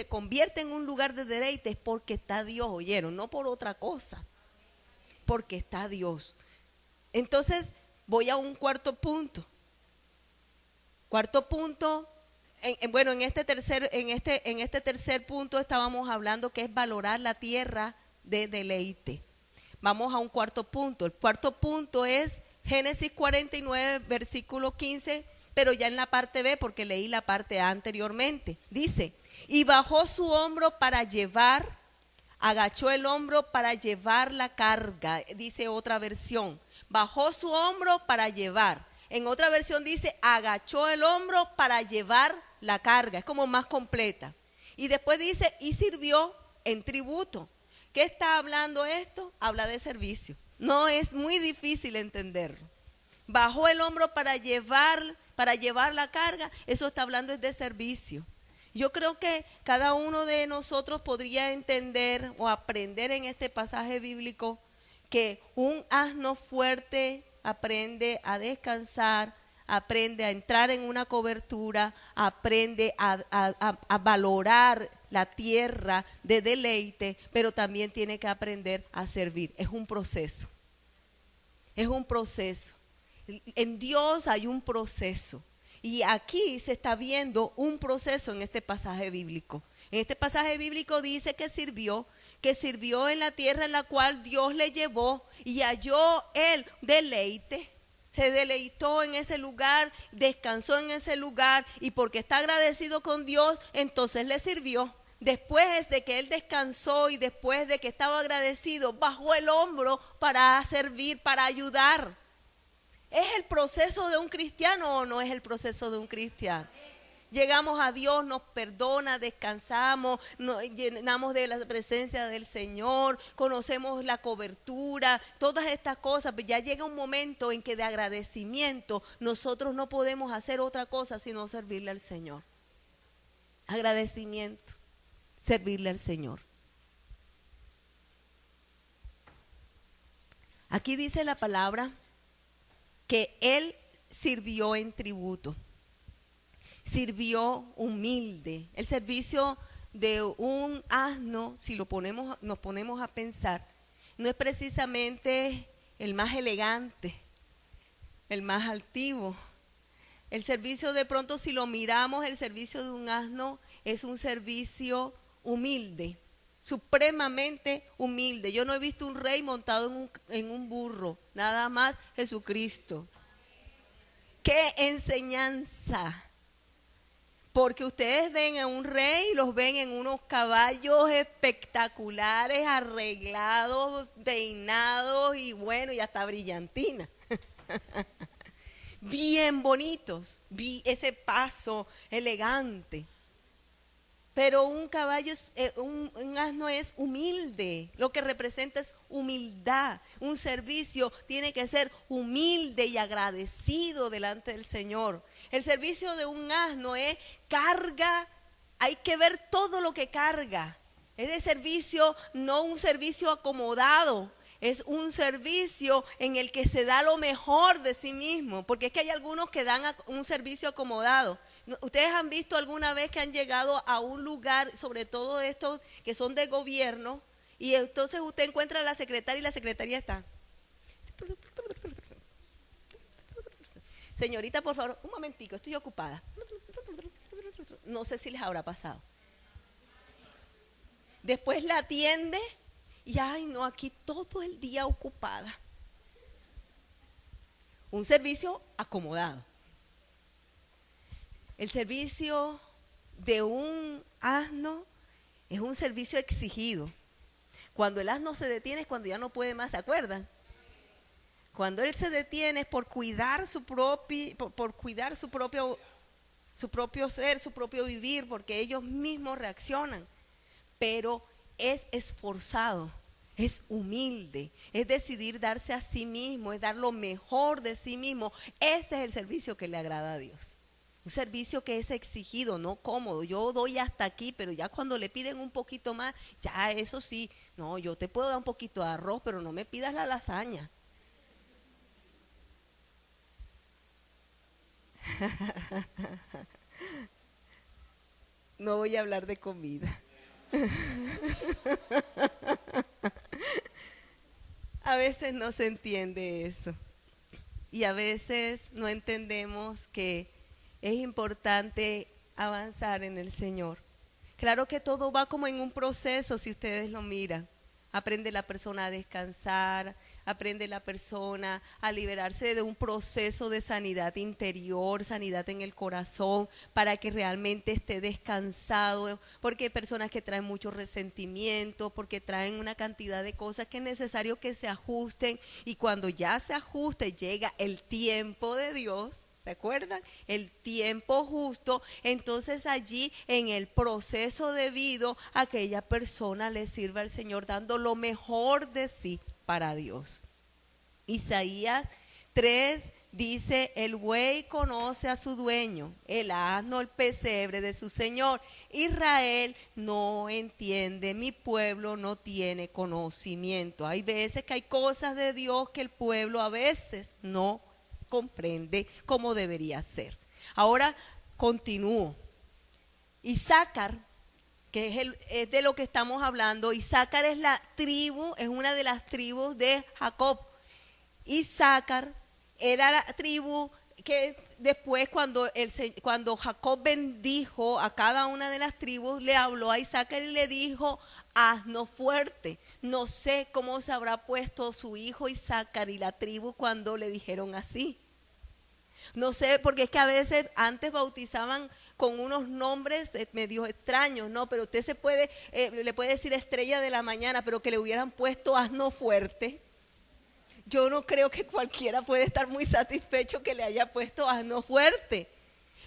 convierte en un lugar de deleite es porque está Dios, oyeron, no por otra cosa, porque está Dios. Entonces voy a un cuarto punto. Cuarto punto, en este tercer punto estábamos hablando que es valorar la tierra de deleite. Vamos a un cuarto punto. El cuarto punto es Génesis 49, versículo 15, pero ya en la parte B porque leí la parte A anteriormente. Dice, y bajó su hombro para llevar, agachó el hombro para llevar la carga, dice otra versión. Bajó su hombro para llevar. En otra versión dice, agachó el hombro para llevar la carga. Es como más completa. Y después dice, y sirvió en tributo. ¿Qué está hablando esto? Habla de servicio. No es muy difícil entenderlo. Bajó el hombro para llevar la carga. Eso está hablando de servicio. Yo creo que cada uno de nosotros podría entender o aprender en este pasaje bíblico que un asno fuerte aprende a descansar, aprende a entrar en una cobertura, aprende a valorar la tierra de deleite, pero también tiene que aprender a servir. Es un proceso. Es un proceso. En Dios hay un proceso. Y aquí se está viendo un proceso en este pasaje bíblico. En este pasaje bíblico dice que sirvió en la tierra en la cual Dios le llevó y halló el deleite. Se deleitó en ese lugar, descansó en ese lugar y porque está agradecido con Dios, entonces le sirvió. Después de que él descansó y después de que estaba agradecido, bajó el hombro para servir, para ayudar. ¿Es el proceso de un cristiano o no es el proceso de un cristiano? Llegamos a Dios, nos perdona, descansamos, nos llenamos de la presencia del Señor, conocemos la cobertura, todas estas cosas, pero ya llega un momento en que de agradecimiento nosotros no podemos hacer otra cosa sino servirle al Señor. Agradecimiento, servirle al Señor. Aquí dice la palabra que Él sirvió en tributo. Sirvió humilde. El servicio de un asno, si nos ponemos a pensar, no es precisamente el más elegante, el más altivo. El servicio de pronto, si lo miramos, el servicio de un asno es un servicio humilde, supremamente humilde. Yo no he visto un rey montado en un burro, nada más Jesucristo. ¡Qué enseñanza! Porque ustedes ven a un rey y los ven en unos caballos espectaculares, arreglados, peinados y bueno, y hasta brillantina. Bien bonitos, ese paso elegante. Pero un caballo, un asno es humilde, lo que representa es humildad. Un servicio tiene que ser humilde y agradecido delante del Señor. El servicio de un asno es carga, hay que ver todo lo que carga. Es de servicio, no un servicio acomodado. Es un servicio en el que se da lo mejor de sí mismo, porque es que hay algunos que dan un servicio acomodado. Ustedes han visto alguna vez que han llegado a un lugar, sobre todo estos que son de gobierno, y entonces usted encuentra a la secretaria y la secretaria está. Señorita, por favor, un momentico, estoy ocupada. No sé si les habrá pasado. Después la atiende y ay no, aquí todo el día ocupada. Un servicio acomodado. El servicio de un asno es un servicio exigido. Cuando el asno se detiene es cuando ya no puede más, ¿se acuerdan? Cuando él se detiene es por cuidar su propio ser, su propio vivir, porque ellos mismos reaccionan. Pero es esforzado, es humilde, es decidir darse a sí mismo, es dar lo mejor de sí mismo. Ese es el servicio que le agrada a Dios. Un servicio que es exigido, no cómodo. Yo doy hasta aquí, pero ya cuando le piden un poquito más, ya eso sí, no, yo te puedo dar un poquito de arroz, pero no me pidas la lasaña. No voy a hablar de comida. A veces no se entiende eso. Y a veces no entendemos que es importante avanzar en el Señor. Claro que todo va como en un proceso, si ustedes lo miran. Aprende la persona a descansar, aprende la persona a liberarse de un proceso de sanidad interior, sanidad en el corazón, para que realmente esté descansado, porque hay personas que traen mucho resentimiento, porque traen una cantidad de cosas que es necesario que se ajusten, y cuando ya se ajuste llega el tiempo de Dios. ¿Recuerdan? El tiempo justo, entonces allí en el proceso debido, aquella persona le sirve al Señor dando lo mejor de sí para Dios. Isaías 3 dice: el buey conoce a su dueño, el asno el pesebre de su Señor. Israel no entiende, mi pueblo no tiene conocimiento. Hay veces que hay cosas de Dios que el pueblo a veces no comprende como debería ser. Ahora continúo. Isaacar, que es de lo que estamos hablando. Isaacar es una de las tribus de Jacob. Isaacar era la tribu que después cuando Jacob bendijo a cada una de las tribus, le habló a Isaacar y le dijo: asno fuerte. No sé cómo se habrá puesto su hijo Isaacar y la tribu cuando le dijeron así. No sé, porque es que a veces antes bautizaban con unos nombres medio extraños, ¿no? Pero usted le puede decir estrella de la mañana, pero que le hubieran puesto asno fuerte. Yo no creo que cualquiera puede estar muy satisfecho que le haya puesto asno fuerte.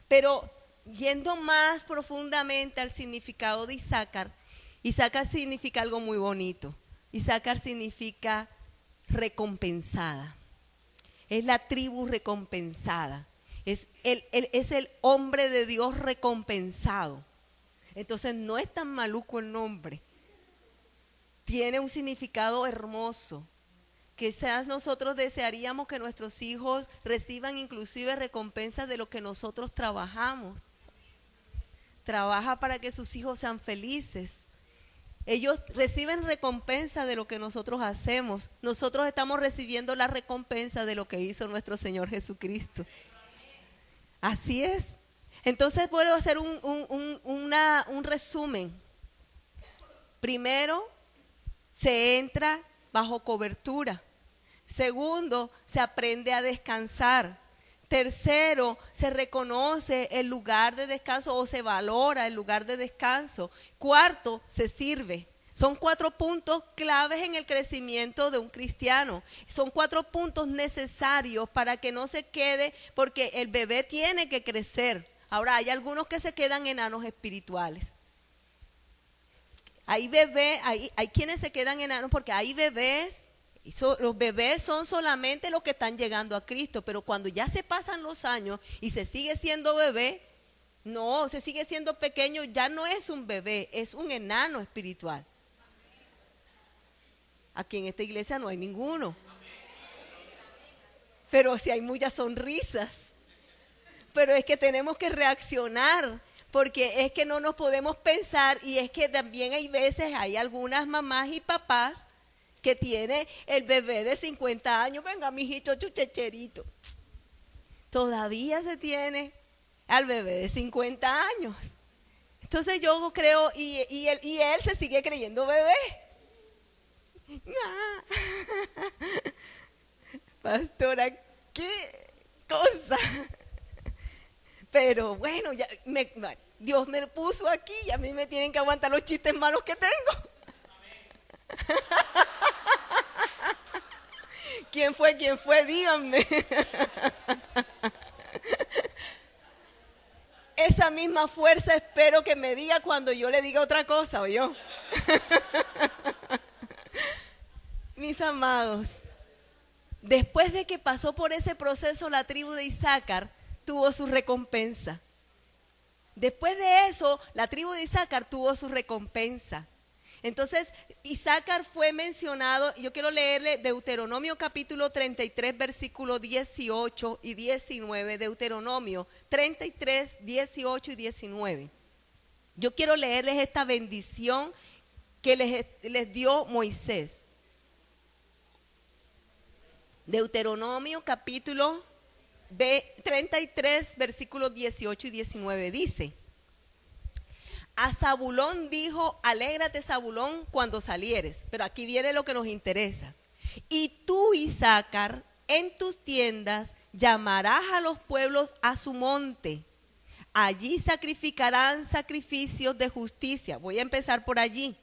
Pero yendo más profundamente al significado de Isaacar, Isaacar significa algo muy bonito. Isaacar significa recompensada. Es la tribu recompensada. Es el hombre de Dios recompensado. Entonces no es tan maluco el nombre. Tiene un significado hermoso. Quizás nosotros desearíamos que nuestros hijos reciban inclusive recompensas de lo que nosotros trabajamos. Trabaja para que sus hijos sean felices. Ellos reciben recompensa de lo que nosotros hacemos. Nosotros estamos recibiendo la recompensa de lo que hizo nuestro Señor Jesucristo. Así es. Entonces puedo hacer un resumen. Primero, se entra bajo cobertura. Segundo, se aprende a descansar. Tercero, se reconoce el lugar de descanso o se valora el lugar de descanso. Cuarto, se sirve. Son 4 puntos claves en el crecimiento de un cristiano. Son 4 puntos necesarios para que no se quede, porque el bebé tiene que crecer. Ahora, hay algunos que se quedan enanos espirituales. Hay quienes se quedan enanos porque hay bebés. Los bebés son solamente los que están llegando a Cristo, pero cuando ya se pasan los años y se sigue siendo bebé, no, se sigue siendo pequeño, ya no es un bebé, es un enano espiritual. Aquí en esta iglesia no hay ninguno, pero sí hay muchas sonrisas. Pero es que tenemos que reaccionar, porque es que no nos podemos pensar, y es que también hay algunas mamás y papás que tiene el bebé de 50 años, venga mijito chuchecherito. Todavía se tiene al bebé de 50 años. Entonces yo creo, y él se sigue creyendo bebé. Pastora, qué cosa. Pero bueno, Dios me puso aquí y a mí me tienen que aguantar los chistes malos que tengo. ¿Quién fue? ¿Quién fue? Díganme. Esa misma fuerza espero que me diga cuando yo le diga otra cosa, ¿oyó? Mis amados, después de que pasó por ese proceso, la tribu de Isaacar tuvo su recompensa. Después de eso, la tribu de Isaacar tuvo su recompensa. Entonces, Isaacar fue mencionado. Yo quiero leerle Deuteronomio capítulo 33, versículos 18 y 19. Deuteronomio 33, 18 y 19. Yo quiero leerles esta bendición que les dio Moisés. Deuteronomio capítulo 33, versículos 18 y 19 dice: a Zabulón dijo, alégrate Zabulón cuando salieres. Pero aquí viene lo que nos interesa. Y tú, Isaacar, en tus tiendas llamarás a los pueblos a su monte. Allí sacrificarán sacrificios de justicia. Voy a empezar por allí.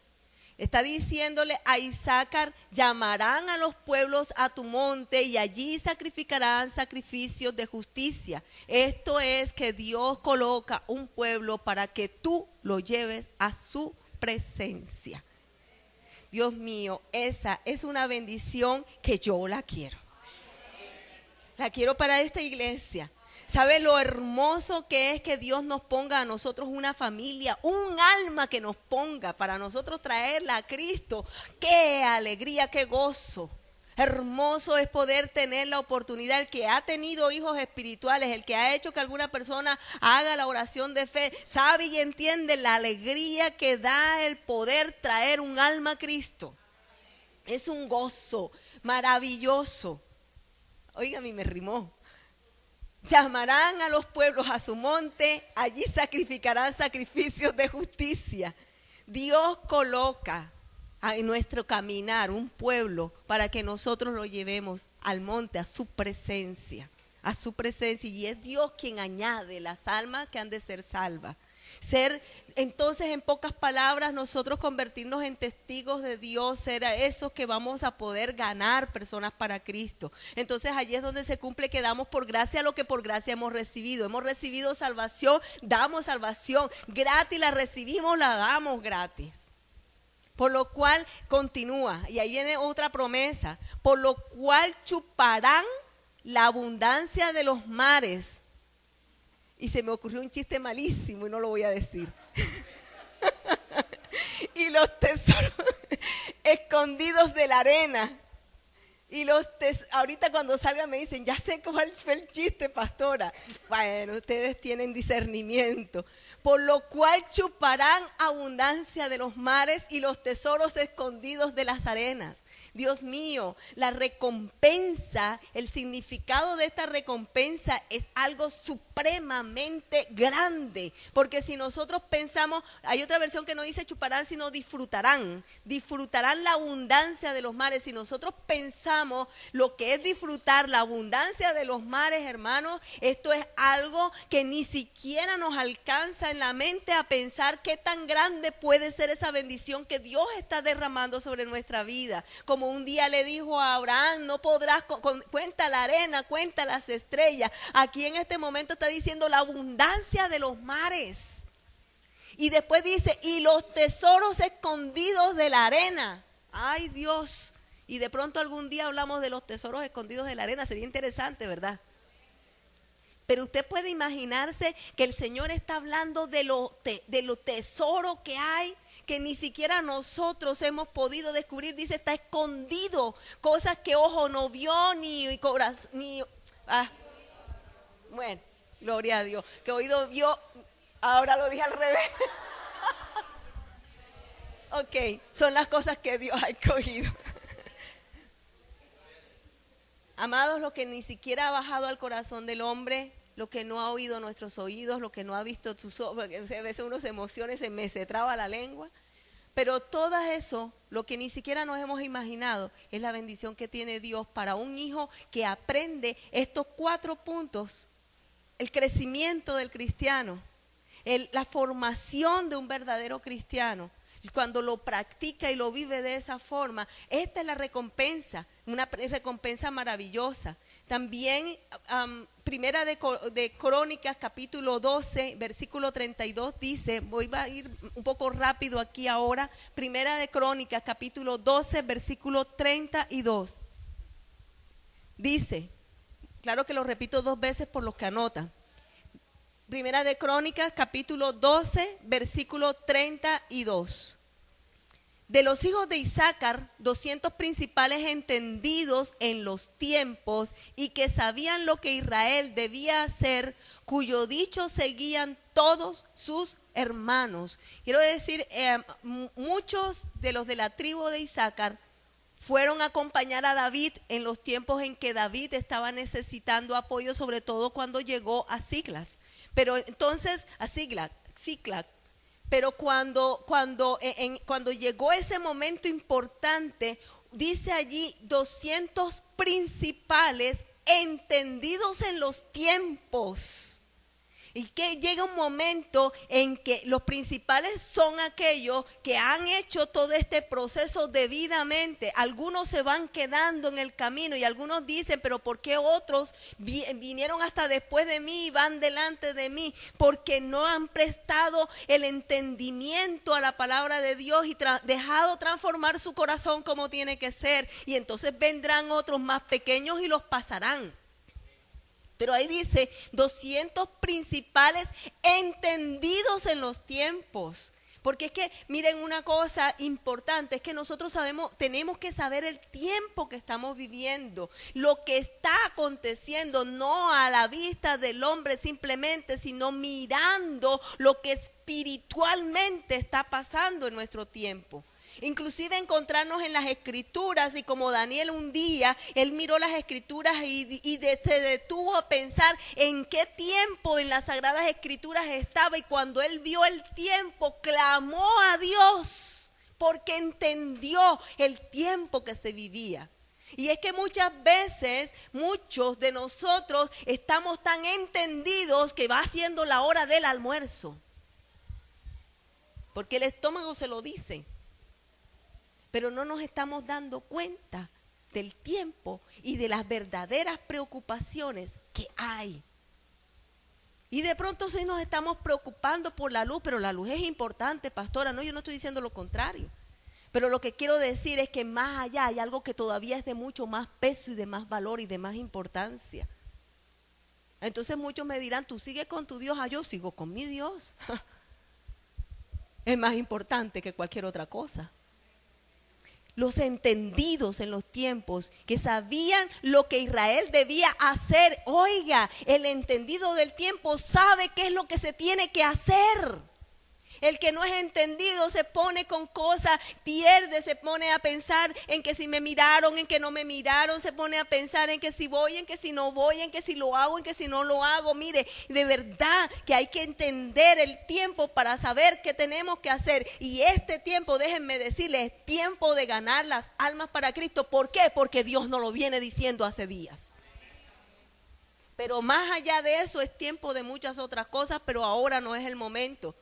Está diciéndole a Isaacar, llamarán a los pueblos a tu monte y allí sacrificarán sacrificios de justicia. Esto es que Dios coloca un pueblo para que tú lo lleves a su presencia. Dios mío, esa es una bendición que yo la quiero. La quiero para esta iglesia. ¿Sabe lo hermoso que es que Dios nos ponga a nosotros una familia, un alma que nos ponga para nosotros traerla a Cristo? ¡Qué alegría, qué gozo! Hermoso es poder tener la oportunidad. El que ha tenido hijos espirituales, el que ha hecho que alguna persona haga la oración de fe, sabe y entiende la alegría que da el poder traer un alma a Cristo. Es un gozo maravilloso. Oiga, a mí me rimó. Llamarán a los pueblos a su monte, allí sacrificarán sacrificios de justicia. Dios coloca en nuestro caminar un pueblo para que nosotros lo llevemos al monte, a su presencia, y es Dios quien añade las almas que han de ser salvas. Entonces, en pocas palabras, nosotros convertirnos en testigos de Dios, ser esos que vamos a poder ganar personas para Cristo. Entonces allí es donde se cumple que damos por gracia lo que por gracia hemos recibido. Hemos recibido salvación, damos salvación gratis, la recibimos, la damos gratis. Por lo cual continúa, y ahí viene otra promesa, por lo cual chuparán la abundancia de los mares. Y se me ocurrió un chiste malísimo y no lo voy a decir. Y los tesoros escondidos de la arena. Y ahorita cuando salgan me dicen, ya sé cuál fue el chiste, pastora. Bueno, ustedes tienen discernimiento. Por lo cual chuparán abundancia de los mares y los tesoros escondidos de las arenas. Dios mío, la recompensa, el significado de esta recompensa es algo supremamente grande. Porque si nosotros pensamos, hay otra versión que no dice chuparán, sino disfrutarán. Disfrutarán la abundancia de los mares. Si nosotros pensamos lo que es disfrutar la abundancia de los mares, hermanos, esto es algo que ni siquiera nos alcanza en la mente a pensar qué tan grande puede ser esa bendición que Dios está derramando sobre nuestra vida. Como un día le dijo a Abraham, no podrás, cuenta la arena, cuenta las estrellas. Aquí en este momento está diciendo la abundancia de los mares. Y después dice, y los tesoros escondidos de la arena. Ay, Dios. Y de pronto algún día hablamos de los tesoros escondidos de la arena. Sería interesante, ¿verdad? Pero usted puede imaginarse que el Señor está hablando de lo tesoro que hay, que ni siquiera nosotros hemos podido descubrir. Dice, está escondido. Cosas que ojo no vio, ni corazón, bueno, gloria a Dios. Que oído vio, ahora lo dije al revés. Ok, son las cosas que Dios ha escogido. Amados, lo que ni siquiera ha bajado al corazón del hombre, lo que no ha oído nuestros oídos, lo que no ha visto sus ojos, porque a veces uno se emociona y se traba la lengua. Pero todo eso, lo que ni siquiera nos hemos imaginado, es la bendición que tiene Dios para un hijo que aprende estos 4 puntos el crecimiento del cristiano, la formación de un verdadero cristiano, cuando lo practica y lo vive de esa forma, esta es la recompensa, una recompensa maravillosa. También Primera de Crónicas capítulo 12 versículo 32 dice, voy a ir un poco rápido aquí ahora, Primera de Crónicas capítulo 12 versículo 32 dice, claro que lo repito 2 veces por los que anotan. Primera de Crónicas capítulo 12 versículo 32. De los hijos de Isaacar, 200 principales entendidos en los tiempos y que sabían lo que Israel debía hacer, cuyo dicho seguían todos sus hermanos. Quiero decir, muchos de los de la tribu de Isaacar fueron a acompañar a David en los tiempos en que David estaba necesitando apoyo, sobre todo cuando llegó a Ziklag. Pero entonces, a Ziklag. Pero cuando llegó ese momento importante, dice allí 200 principales entendidos en los tiempos. Y que llega un momento en que los principales son aquellos que han hecho todo este proceso debidamente. Algunos se van quedando en el camino y algunos dicen, pero ¿por qué otros vinieron hasta después de mí y van delante de mí? Porque no han prestado el entendimiento a la palabra de Dios y dejado transformar su corazón como tiene que ser. Y entonces vendrán otros más pequeños y los pasarán. Pero ahí dice 200 principales entendidos en los tiempos. Porque es que, miren, una cosa importante es que nosotros tenemos que saber el tiempo que estamos viviendo, lo que está aconteciendo, no a la vista del hombre simplemente, sino mirando lo que espiritualmente está pasando en nuestro tiempo. Inclusive encontrarnos en las escrituras, y como Daniel un día, él miró las escrituras y se detuvo a pensar en qué tiempo en las sagradas escrituras estaba, y cuando él vio el tiempo, clamó a Dios porque entendió el tiempo que se vivía. Y es que muchas veces, muchos de nosotros estamos tan entendidos que va siendo la hora del almuerzo, porque el estómago se lo dice. Pero no nos estamos dando cuenta del tiempo y de las verdaderas preocupaciones que hay. Y de pronto sí nos estamos preocupando por la luz, pero la luz es importante, pastora. No, yo no estoy diciendo lo contrario. Pero lo que quiero decir es que más allá hay algo que todavía es de mucho más peso y de más valor y de más importancia. Entonces muchos me dirán, tú sigues con tu Dios, yo sigo con mi Dios. Es más importante que cualquier otra cosa. Los entendidos en los tiempos que sabían lo que Israel debía hacer. Oiga, el entendido del tiempo sabe qué es lo que se tiene que hacer. El que no es entendido se pone con cosas, pierde, se pone a pensar en que si me miraron, en que no me miraron, se pone a pensar en que si voy, en que si no voy, en que si lo hago, en que si no lo hago. Mire, de verdad que hay que entender el tiempo para saber qué tenemos que hacer. Y este tiempo, déjenme decirles, es tiempo de ganar las almas para Cristo. ¿Por qué? Porque Dios nos lo viene diciendo hace días. Pero más allá de eso es tiempo de muchas otras cosas, pero ahora no es el momento.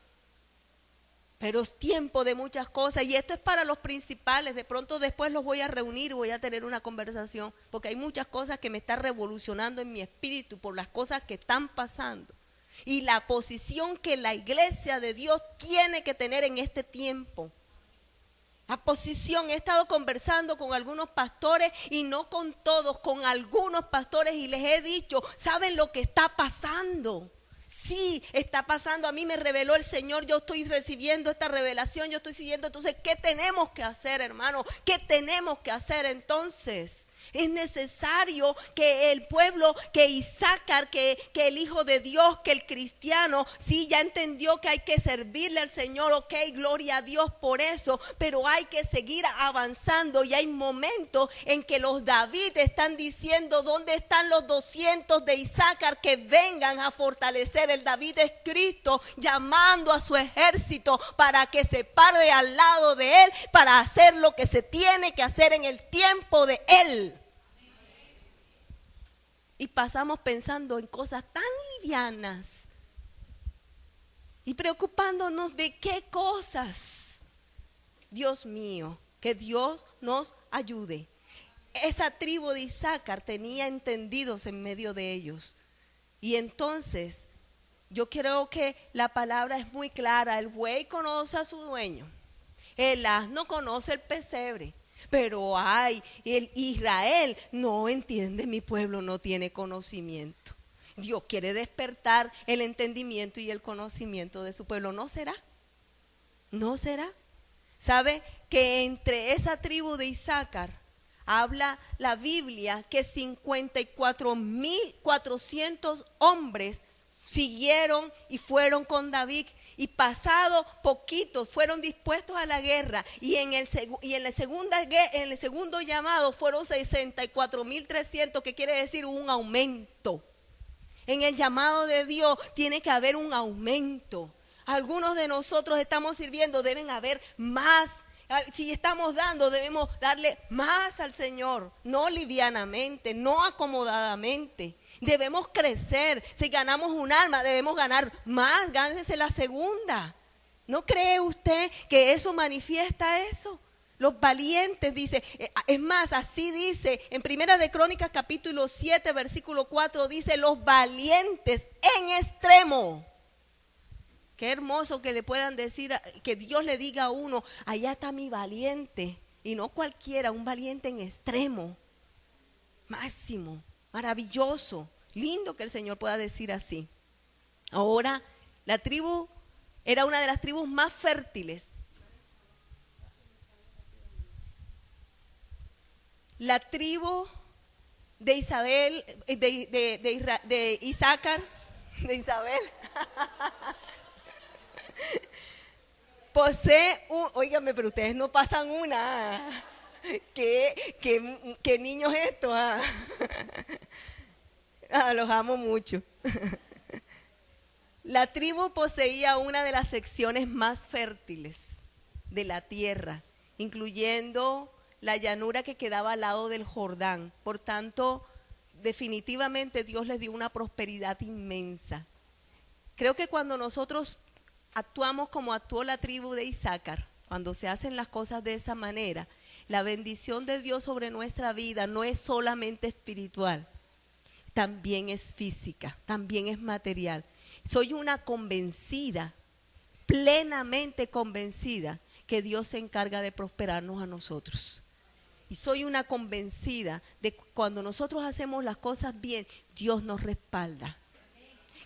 Pero es tiempo de muchas cosas, y esto es para los principales. De pronto después los voy a reunir y voy a tener una conversación, porque hay muchas cosas que me están revolucionando en mi espíritu por las cosas que están pasando y la posición que la iglesia de Dios tiene que tener en este tiempo. La posición, he estado conversando con algunos pastores, y no con todos, con algunos pastores, y les he dicho, ¿saben lo que está pasando? Sí, está pasando. A mí me reveló el Señor, yo estoy recibiendo esta revelación, yo estoy siguiendo. Entonces, ¿qué tenemos que hacer, hermano? ¿Qué tenemos que hacer entonces? Es necesario que el pueblo, que Isaacar, que el hijo de Dios, que el cristiano, sí, ya entendió que hay que servirle al Señor. Ok, gloria a Dios por eso, pero hay que seguir avanzando. Y hay momentos en que los David están diciendo, ¿dónde están los 200 de Isaacar que vengan a fortalecer? El David es Cristo, llamando a su ejército para que se pare al lado de él, para hacer lo que se tiene que hacer en el tiempo de él. Y pasamos pensando en cosas tan livianas y preocupándonos de qué cosas. Dios mío, que Dios nos ayude. Esa tribu de Isaacar tenía entendidos en medio de ellos. Y entonces, yo creo que la palabra es muy clara. El buey conoce a su dueño. El asno conoce el pesebre. Pero el Israel no entiende, mi pueblo no tiene conocimiento. Dios quiere despertar el entendimiento y el conocimiento de su pueblo. ¿No será? ¿No será? ¿Sabe que entre esa tribu de Isaacar habla la Biblia que 54.400 hombres siguieron y fueron con David, y pasado poquitos fueron dispuestos a la guerra, y en el segundo llamado fueron 64.300, que quiere decir un aumento. En el llamado de Dios tiene que haber un aumento. Algunos de nosotros estamos sirviendo, deben haber más. Si estamos dando, debemos darle más al Señor, no livianamente, no acomodadamente. Debemos crecer. Si ganamos un alma, debemos ganar más. Gánese la segunda. ¿No cree usted que eso manifiesta eso? Los valientes, dice, es más, así dice en Primera de Crónicas capítulo 7 versículo 4, dice: los valientes en extremo. Qué hermoso que le puedan decir, que Dios le diga a uno: allá está mi valiente. Y no cualquiera, un valiente en extremo, máximo, maravilloso, lindo que el Señor pueda decir así. Ahora, la tribu era una de las tribus más fértiles. La tribu de Isabel, de Isaacar, de Isabel, posee óigame, pero ustedes no pasan una. ¿Qué niños estos? Los amo mucho. La tribu poseía una de las secciones más fértiles de la tierra, incluyendo la llanura que quedaba al lado del Jordán. Por tanto, definitivamente Dios les dio una prosperidad inmensa. Creo que cuando nosotros actuamos como actuó la tribu de Isaacar, cuando se hacen las cosas de esa manera, la bendición de Dios sobre nuestra vida no es solamente espiritual, también es física, también es material. Soy una convencida, plenamente convencida, que Dios se encarga de prosperarnos a nosotros. Y soy una convencida de que cuando nosotros hacemos las cosas bien, Dios nos respalda.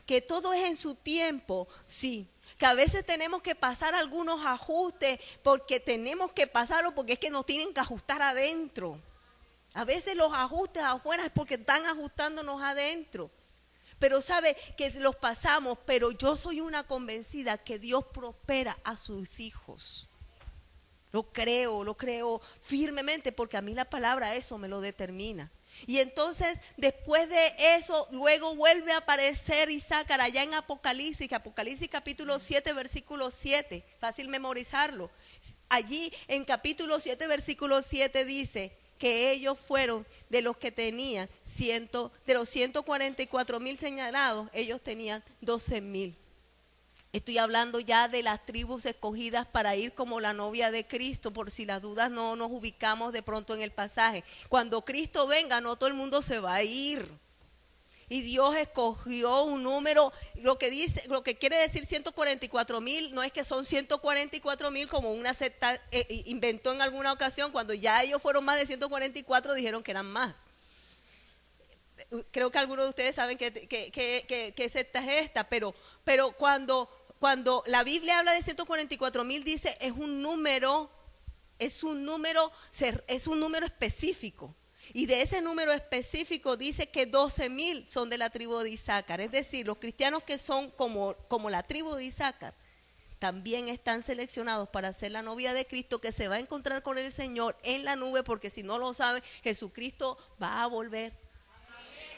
Que todo es en su tiempo, sí. Que a veces tenemos que pasar algunos ajustes porque tenemos que pasarlo, porque es que nos tienen que ajustar adentro. A veces los ajustes afuera es porque están ajustándonos adentro. Pero sabe que los pasamos, pero yo soy una convencida que Dios prospera a sus hijos. Lo creo firmemente, porque a mí la palabra eso me lo determina. Y entonces, después de eso, luego vuelve a aparecer Isaacar allá en Apocalipsis capítulo 7, versículo 7, fácil memorizarlo. Allí en capítulo 7, versículo 7 dice que ellos fueron de los que tenían de los 144,000 señalados, ellos tenían 12,000. Estoy hablando ya de las tribus escogidas para ir como la novia de Cristo, por si las dudas no nos ubicamos de pronto en el pasaje. Cuando Cristo venga, no todo el mundo se va a ir. Y Dios escogió un número, lo que quiere decir 144,000, no es que son 144,000 como una secta inventó en alguna ocasión. Cuando ya ellos fueron más de 144, dijeron que eran más. Creo que algunos de ustedes saben qué secta es esta, pero cuando la Biblia habla de 144,000, dice es un número específico. Y de ese número específico dice que 12,000 son de la tribu de Isaacar. Es decir, los cristianos que son como la tribu de Isaacar también están seleccionados para ser la novia de Cristo, que se va a encontrar con el Señor en la nube, porque si no lo saben, Jesucristo va a volver.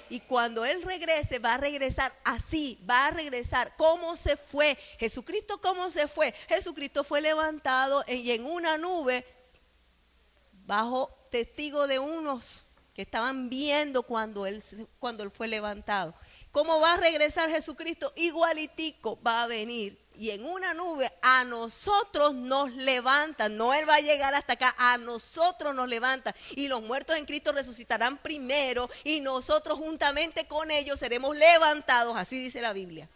Y cuando Él regrese, va a regresar así, va a regresar. ¿Cómo se fue? Jesucristo, ¿cómo se fue? Jesucristo fue levantado y en una nube, bajo testigo de unos, que estaban viendo cuando él fue levantado. ¿Cómo va a regresar Jesucristo? Igualitico va a venir. Y en una nube a nosotros nos levanta. No Él va a llegar hasta acá, a nosotros nos levanta. Y los muertos en Cristo resucitarán primero y nosotros juntamente con ellos seremos levantados. Así dice la Biblia.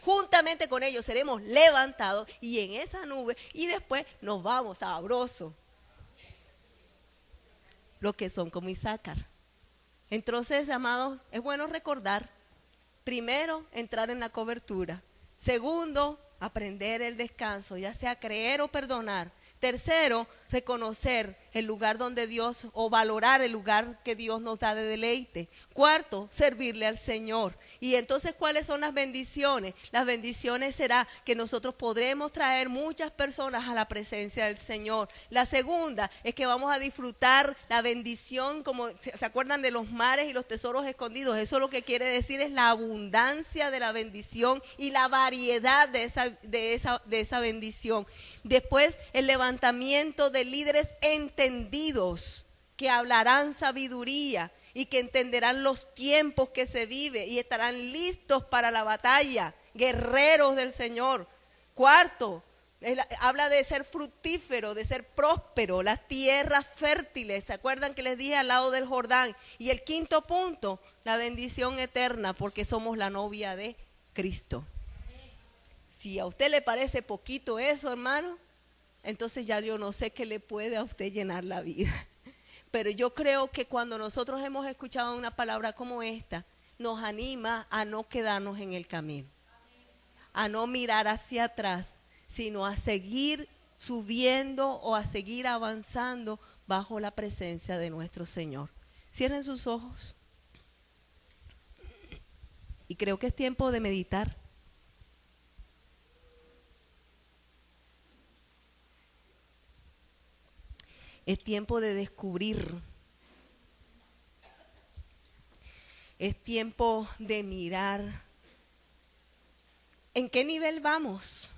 Juntamente con ellos seremos levantados y en esa nube y después nos vamos sabroso. Los que son como Isaacar. Entonces, amados, es bueno recordar, primero, entrar en la cobertura. Segundo, aprender el descanso, ya sea creer o perdonar. Tercero, reconocer el lugar donde Dios, o valorar el lugar que Dios nos da de deleite. Cuarto, servirle al Señor. Y entonces, ¿cuáles son las bendiciones? Las bendiciones será que nosotros podremos traer muchas personas a la presencia del Señor. La segunda es que vamos a disfrutar la bendición, como se acuerdan de los mares y los tesoros escondidos. Eso lo que quiere decir es la abundancia de la bendición y la variedad de esa bendición. Después, el levantamiento de líderes entendidos que hablarán sabiduría y que entenderán los tiempos que se vive y estarán listos para la batalla, guerreros del Señor. Cuarto, habla de ser fructífero, de ser próspero, las tierras fértiles. ¿Se acuerdan que les dije al lado del Jordán? Y el quinto punto, la bendición eterna, porque somos la novia de Cristo. Si a usted le parece poquito eso, hermano, entonces ya yo no sé qué le puede a usted llenar la vida. Pero yo creo que cuando nosotros hemos escuchado una palabra como esta, nos anima a no quedarnos en el camino, a no mirar hacia atrás, sino a seguir subiendo o a seguir avanzando bajo la presencia de nuestro Señor. Cierren sus ojos. Y creo que es tiempo de meditar. Es tiempo de descubrir. Es tiempo de mirar. ¿En qué nivel vamos?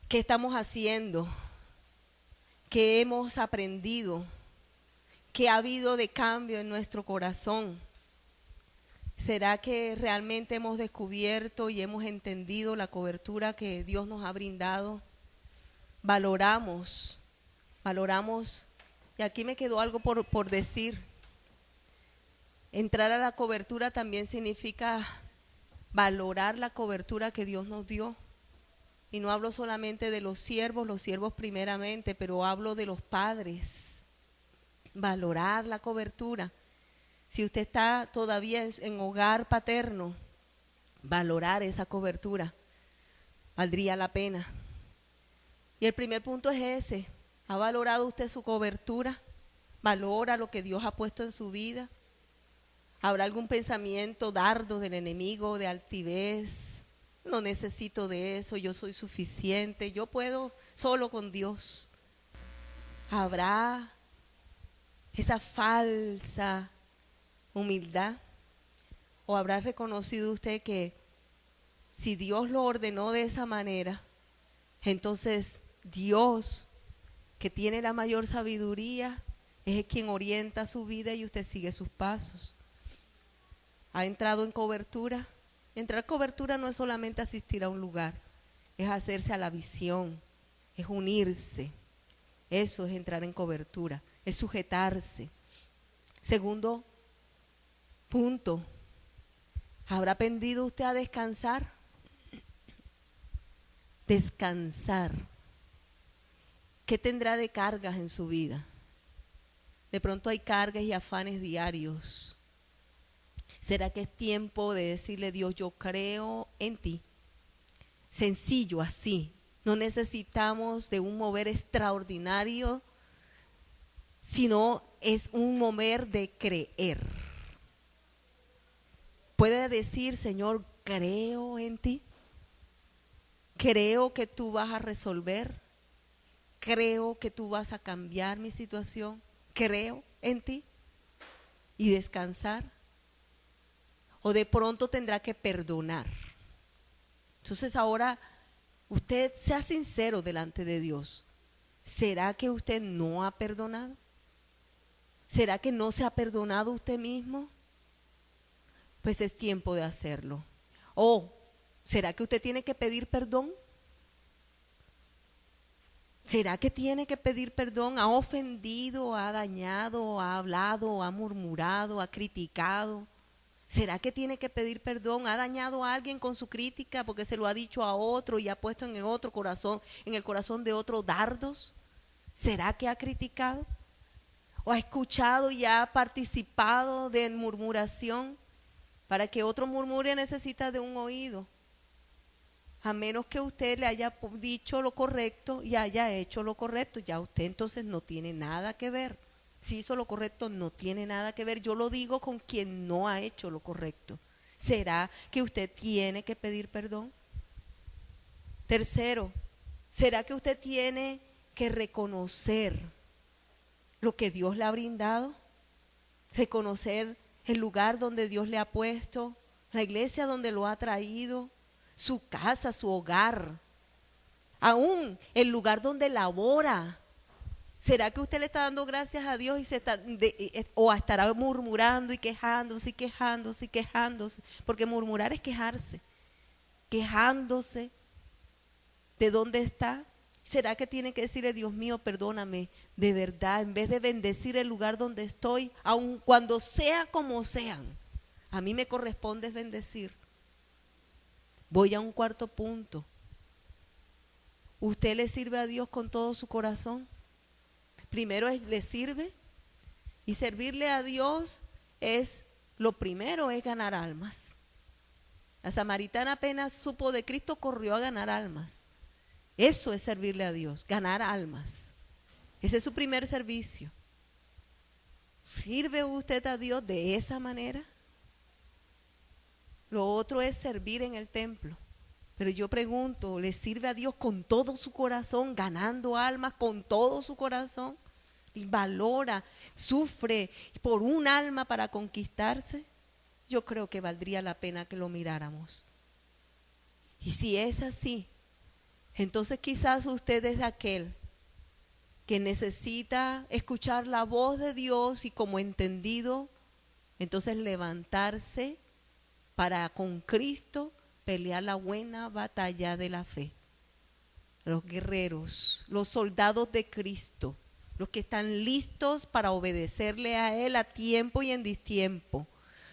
¿Qué estamos haciendo? ¿Qué hemos aprendido? ¿Qué ha habido de cambio en nuestro corazón? ¿Será que realmente hemos descubierto y hemos entendido la cobertura que Dios nos ha brindado? Valoramos, y aquí me quedó algo por decir. Entrar a la cobertura también significa valorar la cobertura que Dios nos dio. Y no hablo solamente de los siervos primeramente, pero hablo de los padres. Valorar la cobertura. Si usted está todavía en hogar paterno, valorar esa cobertura valdría la pena. Y el primer punto es ese. ¿Ha valorado usted su cobertura? ¿Valora lo que Dios ha puesto en su vida? ¿Habrá algún pensamiento dardo del enemigo, de altivez? No necesito de eso, yo soy suficiente, yo puedo solo con Dios. ¿Habrá esa falsa humildad? ¿O habrá reconocido usted que si Dios lo ordenó de esa manera, entonces Dios, que tiene la mayor sabiduría, es quien orienta su vida y usted sigue sus pasos? ¿Ha entrado en cobertura? Entrar en cobertura no es solamente asistir a un lugar, es hacerse a la visión, es unirse. Eso es entrar en cobertura, es sujetarse. Segundo punto, ¿habrá aprendido usted a descansar? Descansar. ¿Qué tendrá de cargas en su vida? De pronto hay cargas y afanes diarios. ¿Será que es tiempo de decirle: Dios, yo creo en ti? Sencillo así. No necesitamos de un mover extraordinario, sino es un mover de creer. Puede decir: Señor, creo en ti. Creo que tú vas a resolver. Creo que tú vas a cambiar mi situación. Creo en ti. Y descansar. O de pronto tendrá que perdonar. Entonces ahora usted sea sincero delante de Dios. ¿Será que usted no ha perdonado? ¿Será que no se ha perdonado usted mismo? Pues es tiempo de hacerlo. ¿O será que usted tiene que pedir perdón? ¿Será que tiene que pedir perdón? ¿Ha ofendido, ha dañado, ha hablado, ha murmurado, ha criticado? ¿Será que tiene que pedir perdón? ¿Ha dañado a alguien con su crítica porque se lo ha dicho a otro y ha puesto en el otro corazón, en el corazón de otro dardos? ¿Será que ha criticado? ¿O ha escuchado y ha participado de murmuración? Para que otro murmure necesita de un oído. A menos que usted le haya dicho lo correcto y haya hecho lo correcto, ya usted entonces no tiene nada que ver. Si hizo lo correcto, no tiene nada que ver. Yo lo digo con quien no ha hecho lo correcto. ¿Será que usted tiene que pedir perdón? Tercero, ¿será que usted tiene que reconocer lo que Dios le ha brindado? Reconocer el lugar donde Dios le ha puesto, la iglesia donde lo ha traído, su casa, su hogar, aún el lugar donde labora. ¿Será que usted le está dando gracias a Dios y o estará murmurando y quejándose y quejándose y quejándose? Porque murmurar es quejarse, quejándose. ¿De dónde está? ¿Será que tiene que decirle, Dios mío, perdóname, de verdad, en vez de bendecir el lugar donde estoy, aun cuando sea como sean, a mí me corresponde bendecir? Voy a un cuarto punto. ¿Usted le sirve a Dios con todo su corazón? Primero le sirve, y servirle a Dios lo primero es ganar almas. La samaritana apenas supo de Cristo, corrió a ganar almas. Eso es servirle a Dios, ganar almas. Ese es su primer servicio. ¿Sirve usted a Dios de esa manera? Lo otro es servir en el templo. Pero yo pregunto, ¿le sirve a Dios con todo su corazón, ganando almas con todo su corazón? ¿Y valora, sufre por un alma para conquistarse? Yo creo que valdría la pena que lo miráramos. Y si es así, entonces quizás usted es aquel que necesita escuchar la voz de Dios y, como entendido, entonces levantarse para con Cristo pelear la buena batalla de la fe. Los guerreros, los soldados de Cristo, los que están listos para obedecerle a Él a tiempo y en distiempo,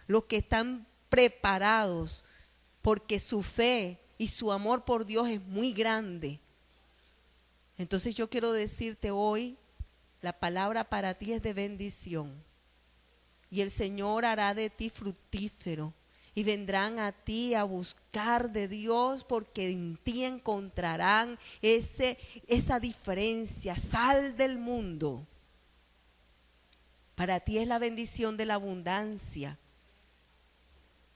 los que están preparados porque su fe y su amor por Dios es muy grande. Entonces yo quiero decirte hoy, la palabra para ti es de bendición, y el Señor hará de ti fructífero, y vendrán a ti a buscar de Dios, porque en ti encontrarán esa diferencia, sal del mundo. Para ti es la bendición de la abundancia,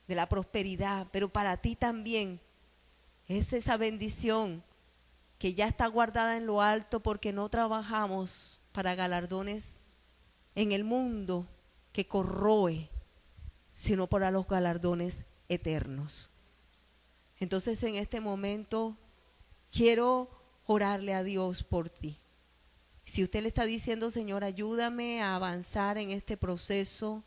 de la prosperidad, pero para ti también es esa bendición que ya está guardada en lo alto, porque no trabajamos para galardones en el mundo que corroe, sino para los galardones eternos. Entonces, en este momento quiero orarle a Dios por ti. Si usted le está diciendo, Señor, ayúdame a avanzar en este proceso,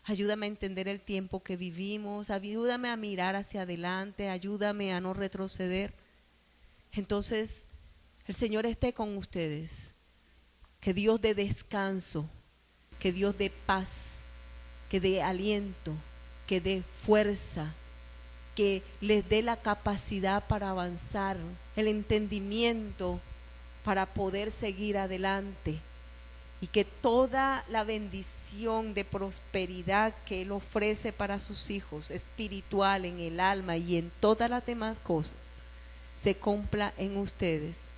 ayúdame a entender el tiempo que vivimos, ayúdame a mirar hacia adelante, ayúdame a no retroceder, entonces el Señor esté con ustedes. Que Dios dé descanso, que Dios dé paz, que dé aliento, que dé fuerza, que les dé la capacidad para avanzar, el entendimiento para poder seguir adelante, y que toda la bendición de prosperidad que Él ofrece para sus hijos, espiritual, en el alma y en todas las demás cosas, se cumpla en ustedes,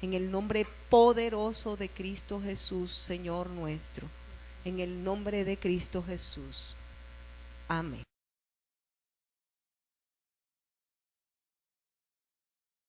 en el nombre poderoso de Cristo Jesús, Señor nuestro, en el nombre de Cristo Jesús. Amén.